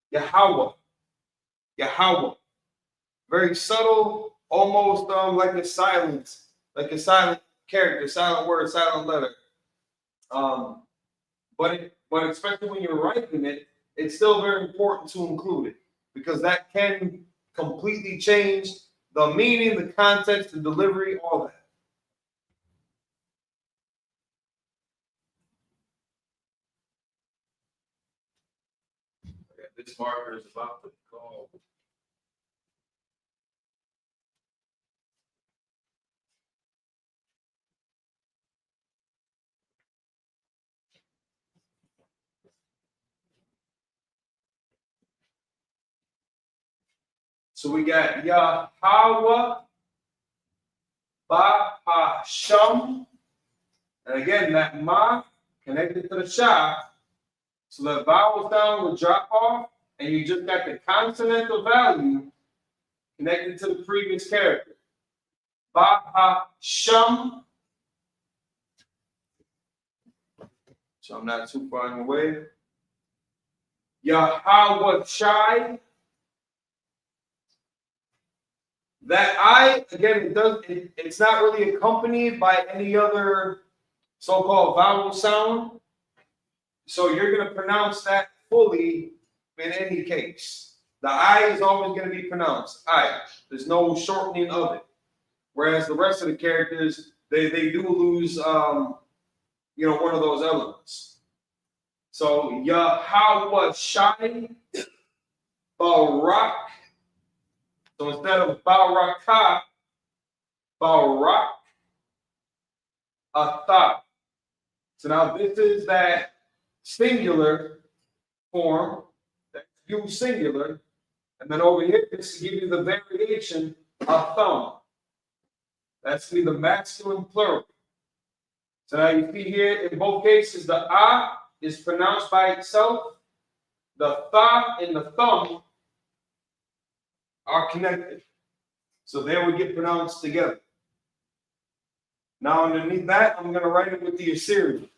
Yahweh. Yahweh. Very subtle, almost like a silent character, silent word, silent letter. But especially when you're writing it, it's still very important to include it, because that can completely change the meaning, the context, the delivery, all that. Okay, this marker is about to go. So we got Yahweh, Ba-ha-sham. And again, that ma connected to the sha. So the vowel sound will drop off, and you just got the consonantal value connected to the previous character. Bahasham. So I'm not too far away. Yahawashai. That I, again, it's not really accompanied by any other so-called vowel sound. So you're going to pronounce that fully in any case. The I is always going to be pronounced I. There's no shortening of it. Whereas the rest of the characters, they do lose, one of those elements. So Yahawashai, Barak. So instead of Baraka, Barak, Atha. So now this is that singular form, that you singular, and then over here, this will give you the variation, Atham. That's going to be the masculine plural. So now you see here, in both cases, the A is pronounced by itself. The Tha and the Thumb are connected. So they would get pronounced together. Now underneath that, I'm going to write it with the Assyrian.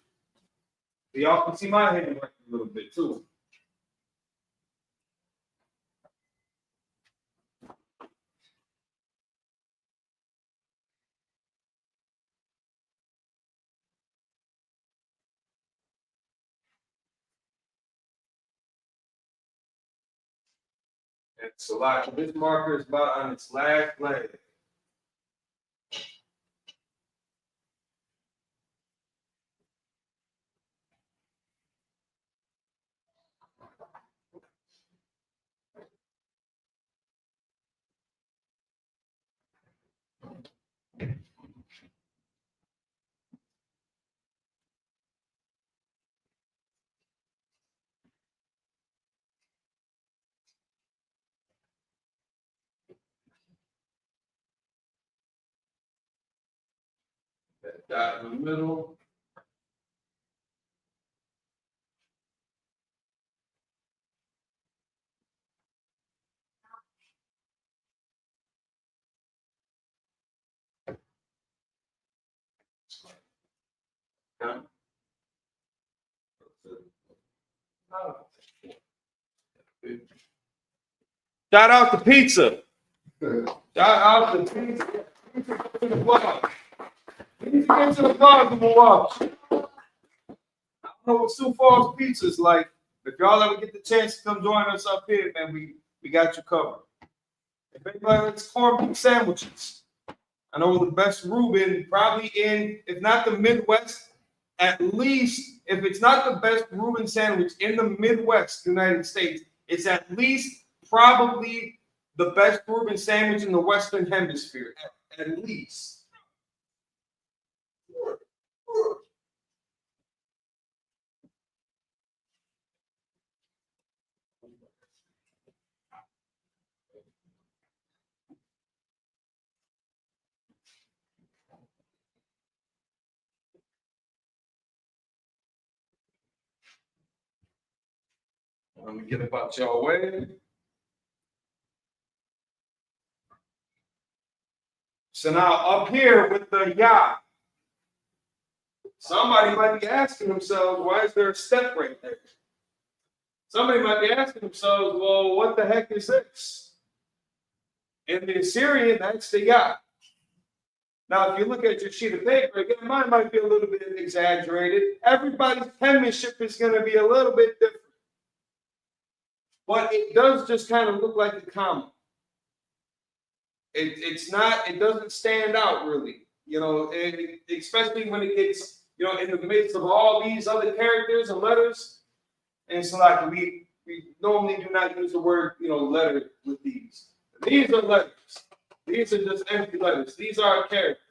So y'all can see my handwriting a little bit too. And so like this marker is about on its last leg. That dot in the middle. Yeah. Shout out to pizza. Shout out to pizza. Pizza to the vlog. Pizza to the vlog in Milwaukee. I don't know what Sioux Falls pizza is like. If y'all ever get the chance to come join us up here, man, we got you covered. If anybody likes corned beef sandwiches, I know the best Reuben probably in, if not the Midwest, at least, if it's not the best Reuben sandwich in the Midwest United States, it's at least probably the best Reuben sandwich in the Western Hemisphere, at least. Let me get about y'all way. So now up here with the Yah, somebody might be asking themselves, why is there a step right there? Somebody might be asking themselves, well, what the heck is this? In the Assyrian, that's the Yah. Now, if you look at your sheet of paper, again, mine might be a little bit exaggerated. Everybody's penmanship is going to be a little bit different. But it does just kind of look like a comma. It doesn't stand out really, especially when it gets, in the midst of all these other characters and letters. And so like we normally do not use the word, letter with these. These are letters. These are just empty letters. These are characters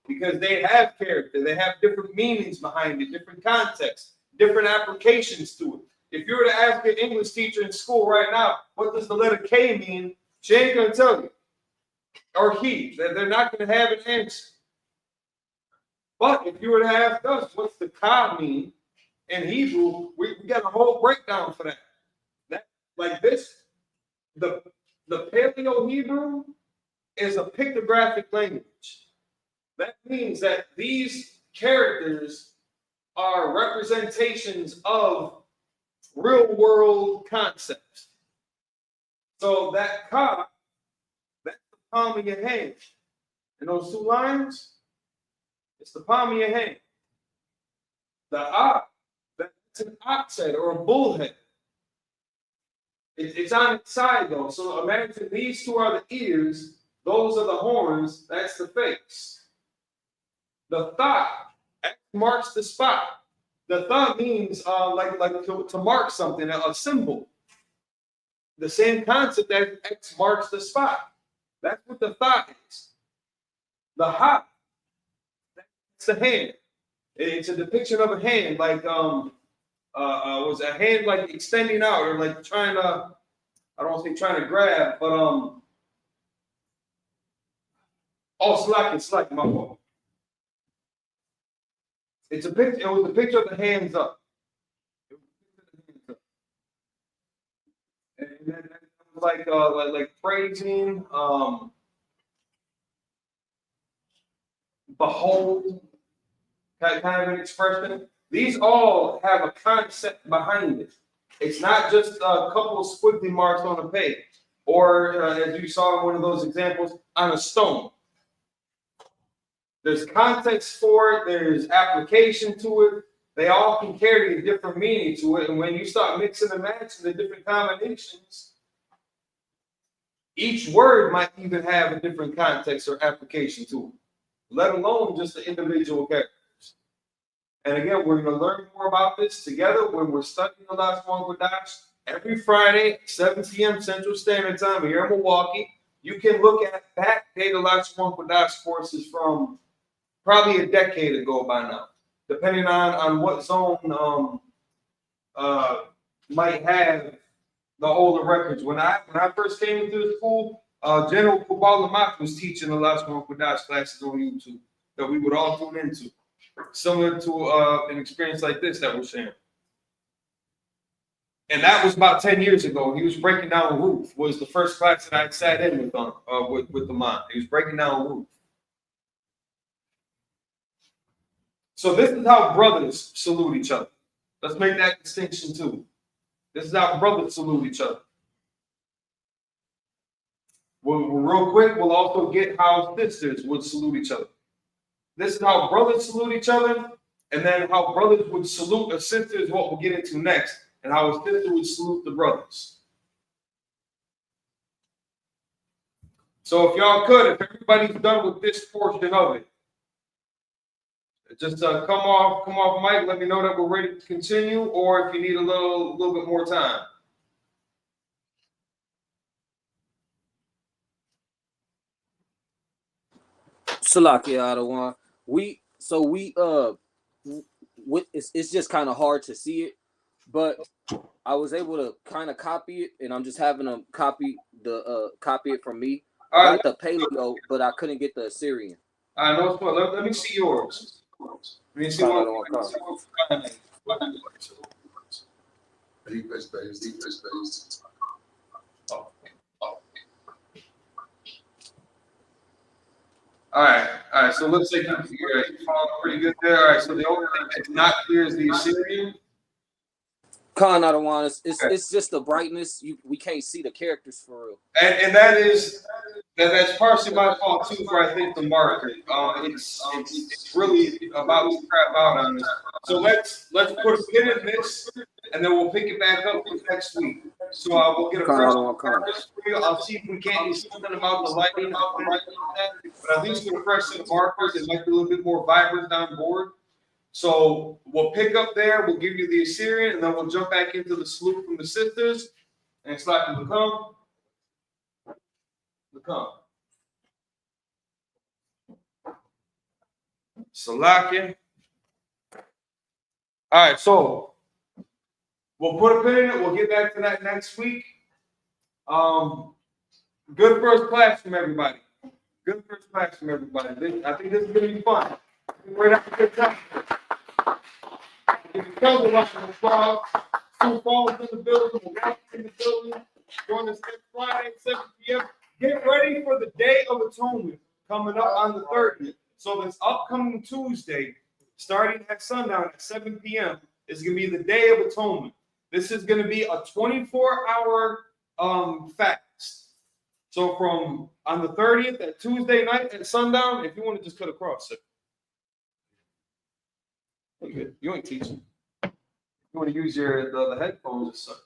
because they have character. They have different meanings behind it, different contexts, different applications to it. If you were to ask your English teacher in school right now, what does the letter K mean? She ain't going to tell you. Or he. They're not going to have an answer. But if you were to ask us, what's the Ka mean in Hebrew, we got a whole breakdown for that. Like this, the Paleo Hebrew is a pictographic language. That means that these characters are representations of real world concepts. So that ka, that's the palm of your hand. And those two lines, it's the palm of your hand. The ah, that's an ox head or a bull head. It's on its side though. So imagine these two are the ears, those are the horns, that's the face. The thigh, X marks the spot. The thigh means like to mark something, a symbol. The same concept that X marks the spot. That's what the thigh is. The ha, that's the hand. It's a depiction of a hand, like was a hand like extending out or like trying to, I don't want to say trying to grab, but slack, my fault. It's a picture. It was a picture of the hands up. And that was like praising, behold, kind of an expression. These all have a concept behind it. It's not just a couple of squiggly marks on a page, or as you saw in one of those examples, on a stone. There's context for it. There's application to it. They all can carry a different meaning to it. And when you start mixing and matching the different combinations, each word might even have a different context or application to it, let alone just the individual characters. And again, we're going to learn more about this together when we're studying the Lashawan Qadash every Friday, 7 p.m. Central Standard Time here in Milwaukee. You can look at backdated Lashawan Qadash courses from probably a decade ago by now, depending on what zone might have the older records. When I first came into the school, General Kubal Lamak was teaching the Lashawan Qadash classes on YouTube that we would all tune into, similar to an experience like this that we're sharing. And that was about 10 years ago. He was breaking down Ruth, was the first class that I sat in with the mom. He was breaking down Ruth. So this is how brothers salute each other. Let's make that distinction too. This is how brothers salute each other. Real quick, we'll also get how sisters would salute each other. This is how brothers salute each other, and then how brothers would salute a sister is what we'll get into next, and how a sister would salute the brothers. So if y'all could, if everybody's done with this portion of it, just come off mic, let me know that we're ready to continue, or if you need a little bit more time. Salakia Adawan. It's just kind of hard to see it, but I was able to kind of copy it, and I'm just having them copy it from me. I got the paleo, but I couldn't get the Assyrian. No, let me see yours. Let me see what. All right. So let's say you're following pretty good there. All right. So the only thing that's not clear is the Assyrian. Khan Adawan, it's just the brightness. We can't see the characters for real. And that's partially my fault too, for I think the marker. It's really about to crap out on this. So let's put a pin in this, and then we'll pick it back up next week. So we'll get a fresh markers for you. I'll see if we can't do something about the lighting, but at least with a fresh set of markers, it might be a little bit more vibrant on board. So we'll pick up there. We'll give you the Assyrian, and then we'll jump back into the salute from the sisters, and it's like to come. Salakia. All right, so we'll put a pin in it. We'll get back to that next week. Good first class from everybody. I think this is going to be fun. We're going to have a good time. If you tell the Russian applause, Sioux Falls in the building, Milwaukee in the building, join us next Friday, 7 p.m. Get ready for for the Day of Atonement coming up on the 30th. So this upcoming Tuesday, starting at sundown at 7 p.m., is going to be the Day of Atonement. This is going to be a 24-hour fast. So from on the 30th at Tuesday night at sundown, if you want to just cut across it. Okay, you ain't teaching. You want to use the headphones as such.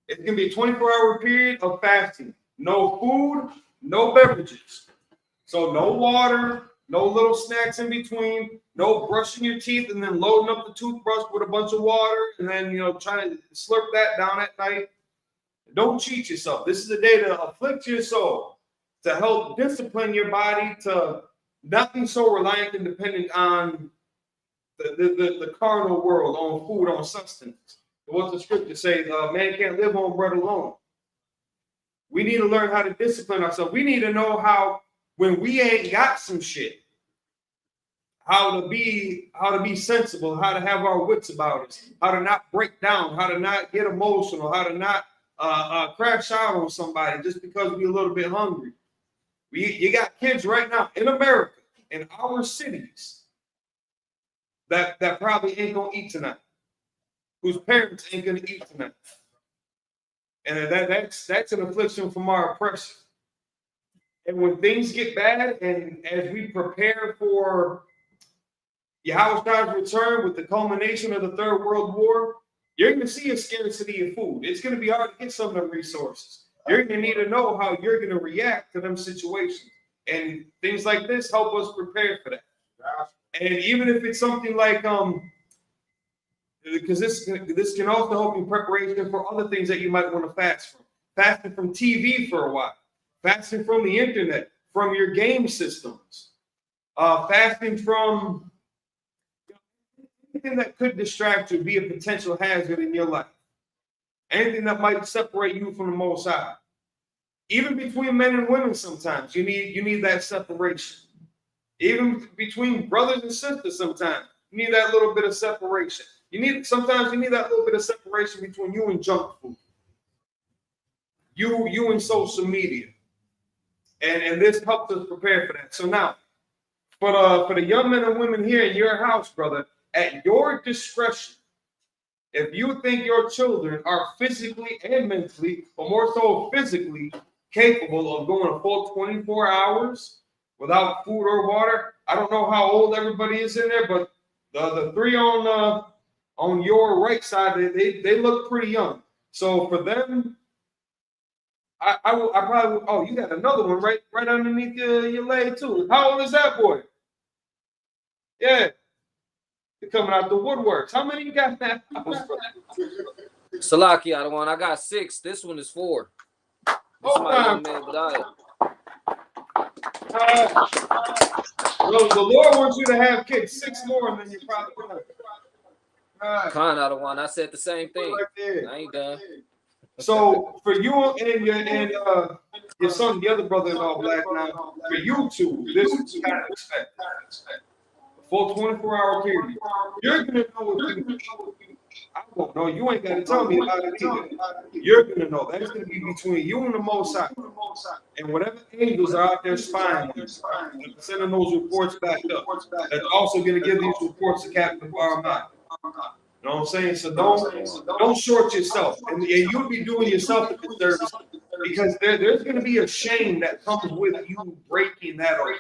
It's going to be a 24-hour period of fasting. No food, no beverages. So no water, no little snacks in between, no brushing your teeth and then loading up the toothbrush with a bunch of water and then, trying to slurp that down at night. Don't cheat yourself. This is a day to afflict your soul, to help discipline your body, to not be so reliant and dependent on the carnal world, on food, on sustenance. What the scripture says, man can't live on bread alone. We need to learn how to discipline ourselves. We need to know how, when we ain't got some shit, how to be sensible, how to have our wits about us, how to not break down, how to not get emotional, how to not crash out on somebody just because we're a little bit hungry. You got kids right now in America, in our cities, that probably ain't gonna eat tonight, whose parents ain't gonna eat tonight. And that's an affliction from our oppression. And when things get bad, and as we prepare for Yahweh's return with the culmination of the Third World War, you're going to see a scarcity of food. It's going to be hard to get some of them resources. You're going to need to know how you're going to react to them situations. And things like this help us prepare for that. And even if it's something like, because this can also help in preparation for other things that you might want to fast from. Fasting from TV for a while. Fasting from the internet, from your game systems. Fasting from anything that could distract you, be a potential hazard in your life. Anything that might separate you from the Most High. Even between men and women sometimes, you need that separation. Even between brothers and sisters sometimes, you need that little bit of separation. Sometimes you need that little bit of separation between you and junk food. You and social media. And this helps us prepare for that. So now, for the young men and women here in your house, brother, at your discretion, if you think your children are physically and mentally, but more so physically, capable of going a full 24 hours without food or water, I don't know how old everybody is in there, but the three on your right side, they look pretty young. So for them, I probably, oh, you got another one right underneath your leg too. How old is that boy? Yeah. They're coming out the woodworks. How many you got now? Salaki, I got 6. This one is 4. This is my young man, but Well, the Lord wants you to have kids, 6 more, and then you're probably going to. Khan, I said the same thing. Right, I ain't done. So for you and your son, the other brother in all black now, for you two, this is kind of expect. Full 24-hour period. You're gonna know what you. I won't know. You ain't got to tell me about it either. You're gonna know. That's gonna be between you and the Most High. And whatever angels are out there spying, sending those reports back up. That's also gonna give these reports to Captain Barman. You know what I'm saying? So don't short yourself, and you'll be doing yourself a disservice because there's going to be a shame that comes with you breaking that oath.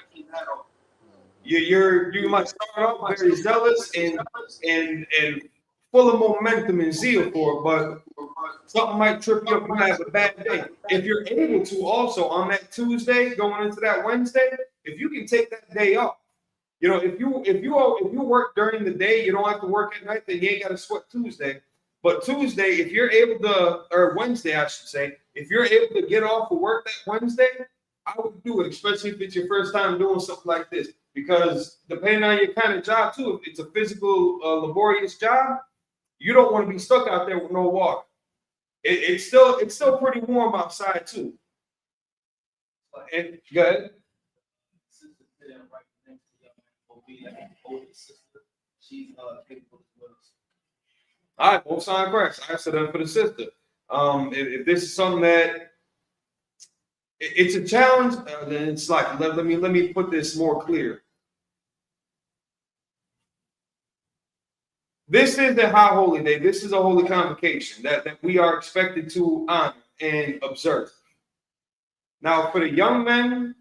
You might start off very zealous and full of momentum and zeal for it, but something might trip you up. You might have a bad day. If you're able to, also on that Tuesday going into that Wednesday, if you can take that day off. You know, if you work during the day, you don't have to work at night, then you ain't got to sweat Tuesday. But Tuesday, if you're able to, or Wednesday, I should say, if you're able to get off of work that Wednesday, I would do it, especially if it's your first time doing something like this. Because depending on your kind of job, too, if it's a physical, laborious job, you don't want to be stuck out there with no water. It's still pretty warm outside, too. And go ahead. She's capable as well. All right, both sign Christ. I said that for the sister. If this is something that It's a challenge. Then it's like let me put this more clear. This is the high holy day. This is a holy convocation that we are expected to honor and observe. Now, for the young men,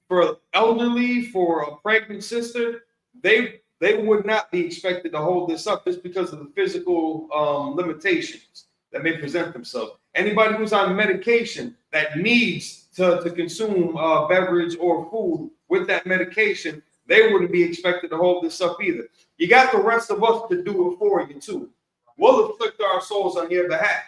for elderly, for a pregnant sister, they would not be expected to hold this up just because of the physical limitations that may present themselves. Anybody who's on medication that needs to consume beverage or food with that medication, they wouldn't be expected to hold this up either. You got the rest of us to do it for you too. We'll afflict our souls on your behalf.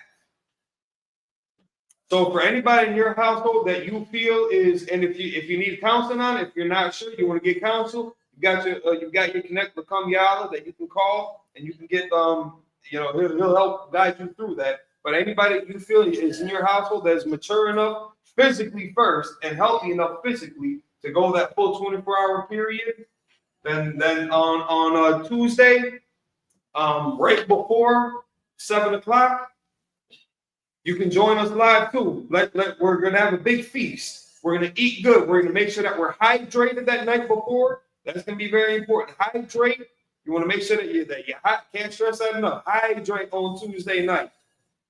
So for anybody in your household that you feel is, and if you need counseling on it, if you're not sure, you want to get counsel, you got your connect with Yala that you can call, and you can get he'll help guide you through that. But anybody you feel is in your household that is mature enough physically first and healthy enough physically to go that full 24-hour period, then on Tuesday, right before 7 o'clock. You can join us live too. We're gonna have a big feast. We're gonna eat good. We're gonna make sure that we're hydrated that night before. That's gonna be very important. Hydrate. You want to make sure that you can't stress that enough. Hydrate on Tuesday night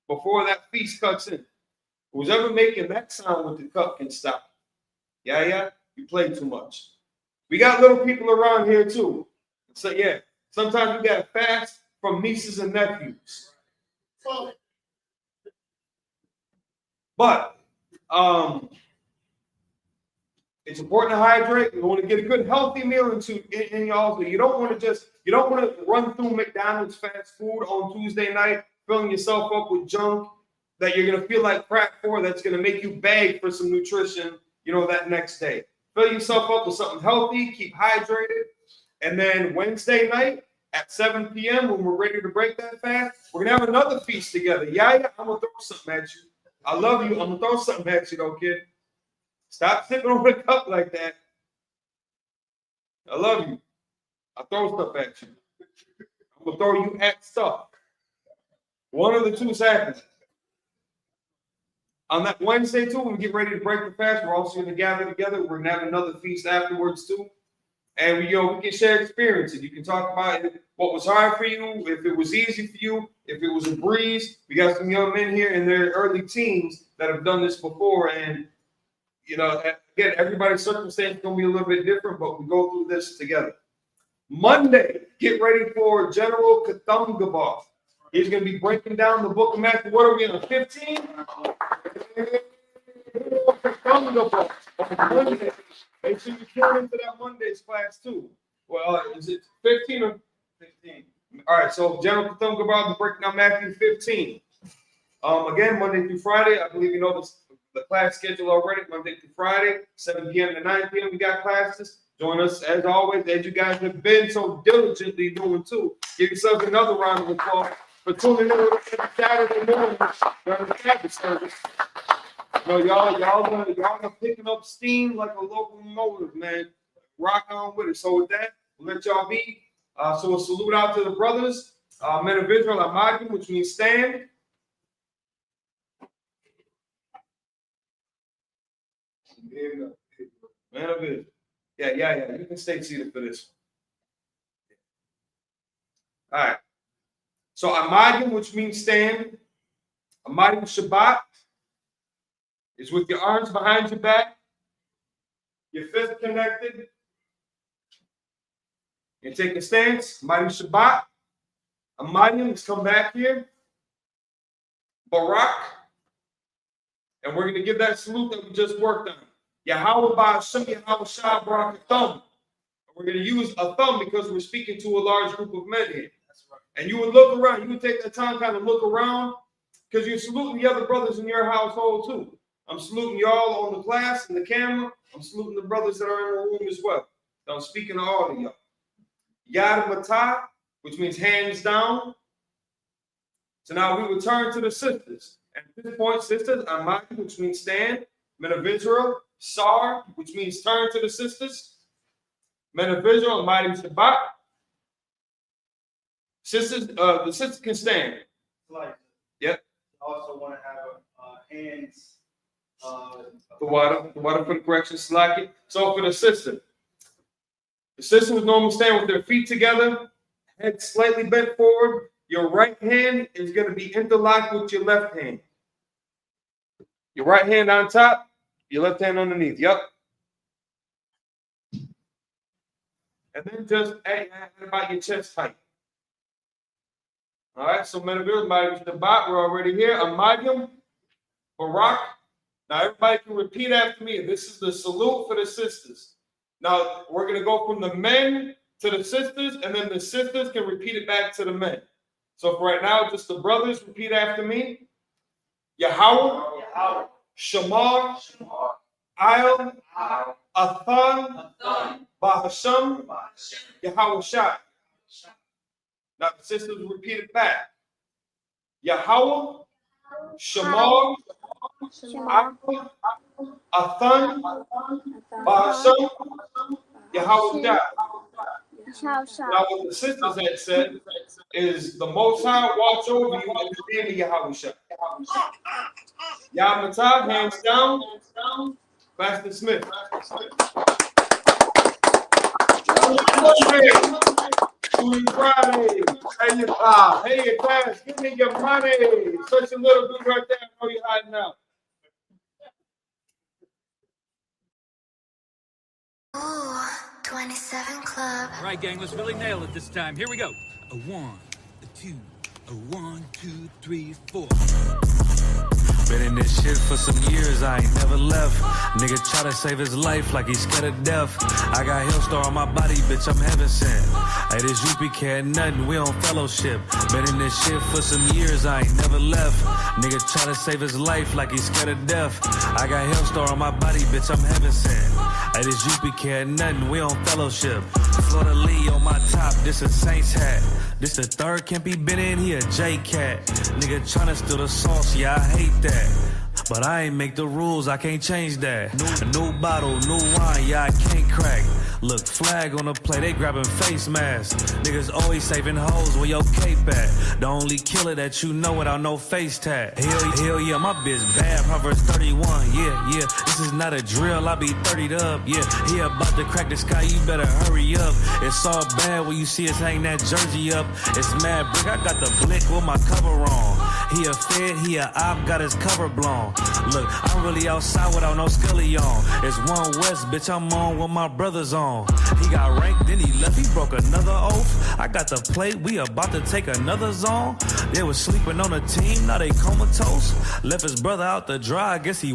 before that feast cuts in. Who's ever making that sound with the cup can stop. Yeah, you play too much. We got little people around here too. So yeah, sometimes we got fast from nieces and nephews. But it's important to hydrate. You want to get a good healthy meal in y'all. So you don't want to run through McDonald's fast food on Tuesday night, filling yourself up with junk that you're gonna feel like crap for. That's gonna make you beg for some nutrition, that next day. Fill yourself up with something healthy. Keep hydrated, and then Wednesday night at 7 p.m. when we're ready to break that fast, we're gonna have another feast together. Yeah, I'm gonna throw something at you. I love you. I'm gonna throw something at you, though, kid. Stop sipping on the cup like that. I love you. I throw stuff at you. I'm gonna throw you at stuff. One of the two is happening. On that Wednesday too, when we get ready to break the fast, we're also gonna gather together. We're gonna have another feast afterwards too, and we can share experiences. You can talk about what was hard for you, if it was easy for you, if it was a breeze. We got some young men here in their early teens that have done this before, and again, everybody's circumstance is gonna be a little bit different, but we go through this together. Monday, get ready for General Kathumgabah. He's gonna be breaking down the book of Matthew. What are we on 15? Kathumgabah on Monday. Make sure you tune into that Monday's class too. Well, is it 15 or 15? All right, so General Kathumgabah will be breaking down Matthew 15. Again, Monday through Friday. I believe you know the class schedule already. Monday through Friday, 7 p.m. to 9 p.m. we got classes. Join us as always, as you guys have been so diligently doing too. Give yourself another round of applause for tuning in every Saturday morning during the Sabbath service. Y'all are picking up steam like a locomotive, man. Rock on with it. So with that, we'll let y'all be. So we'll salute out to the brothers, men of Israel, Amagim, which means stand. Man of Israel. Yeah. You can stay seated for this. All right. So Amagim, which means stand. Amagim Shabbat is with your arms behind your back, your fists connected. You take a stance. Amagim Shabbat. Amagim, let's come back here. Barak. And we're going to give that salute that we just worked on. Yahweh Ba'ashem Yahweh Shah Barak Thumb. We're going to use a thumb because we're speaking to a large group of men here. That's right. And you would look around. You would take that time kind of look around because you're saluting the other brothers in your household too. I'm saluting y'all on the class and the camera. I'm saluting the brothers that are in the room as well. So I'm speaking to all of y'all. Yad Matah, which means hands down. So now we will turn to the sisters. At this point, sisters, Amaki, which means stand. Men of Israel, Sar, which means turn to the sisters. Men of Israel, Amadi Shabbat. Sisters, the sisters can stand. Like, yep. also want to have hands The water for the correction, slack it. So for the system is normally standing with their feet together, head slightly bent forward. Your right hand is going to be interlocked with your left hand. Your right hand on top, your left hand underneath. Yep. And then just add about your chest height. All right, so Menavir, the bot, we're already here. Amadium, Barak. Now everybody can repeat after me. This is the salute for the sisters. Now we're going to go from the men to the sisters, and then the sisters can repeat it back to the men. So for right now, just the brothers repeat after me. Yahweh, Shamar, Ayel, Athan, Bahasham, Yahweh Shai. Now the sisters repeat it back. Yahweh, Shamar, Ayel, Athan, Bahasham, Yahweh Shai. Now what the sisters had said is the Most High watch over you and the name of Yahweh Shai. Yahmatah, hands down. Pastor Smith. Friday. Hey, guys, give me your money. Such a little dude right there. I know you're hiding out. Ooh, 27 Club. All right, gang, let's really nail it this time. Here we go. A 1, a 2, a 1, 2, 3, 4. Been in this shit for some years, I ain't never left. Nigga try to save his life like he's scared of death. I got Hillstar on my body, bitch, I'm heaven sent. Hey, this ISUPK ain't nothing, we on fellowship. Been in this shit for some years, I ain't never left. Nigga try to save his life like he's scared of death. I got Hillstar on my body, bitch, I'm heaven sent. Hey, this ISUPK ain't nothing, we on fellowship. Florida Lee on my top, this a Saints hat. This the third can't be been in here, J-Cat. Nigga tryna steal the sauce, yeah, I hate that. But I ain't make the rules, I can't change that. New bottle, new wine, yeah, I can't crack. Look, flag on the play, they grabbing face masks. Niggas always saving hoes where your cape at. The only killer that you know without no face tag. Hell yeah, my bitch bad, Proverbs 31, yeah. This is not a drill, I be 30'd up, yeah. He about to crack the sky, you better hurry up. It's all bad when you see us hang that jersey up. It's mad brick, I got the blick with my cover on. He a fed, he a op, got his cover blown. Look, I'm really outside without no scully on. It's one West, bitch, I'm on with my brothers on. He got ranked, then he left, he broke another oath. I got the plate, we about to take another zone. They was sleeping on a team, now they comatose. Left his brother out to dry, I guess he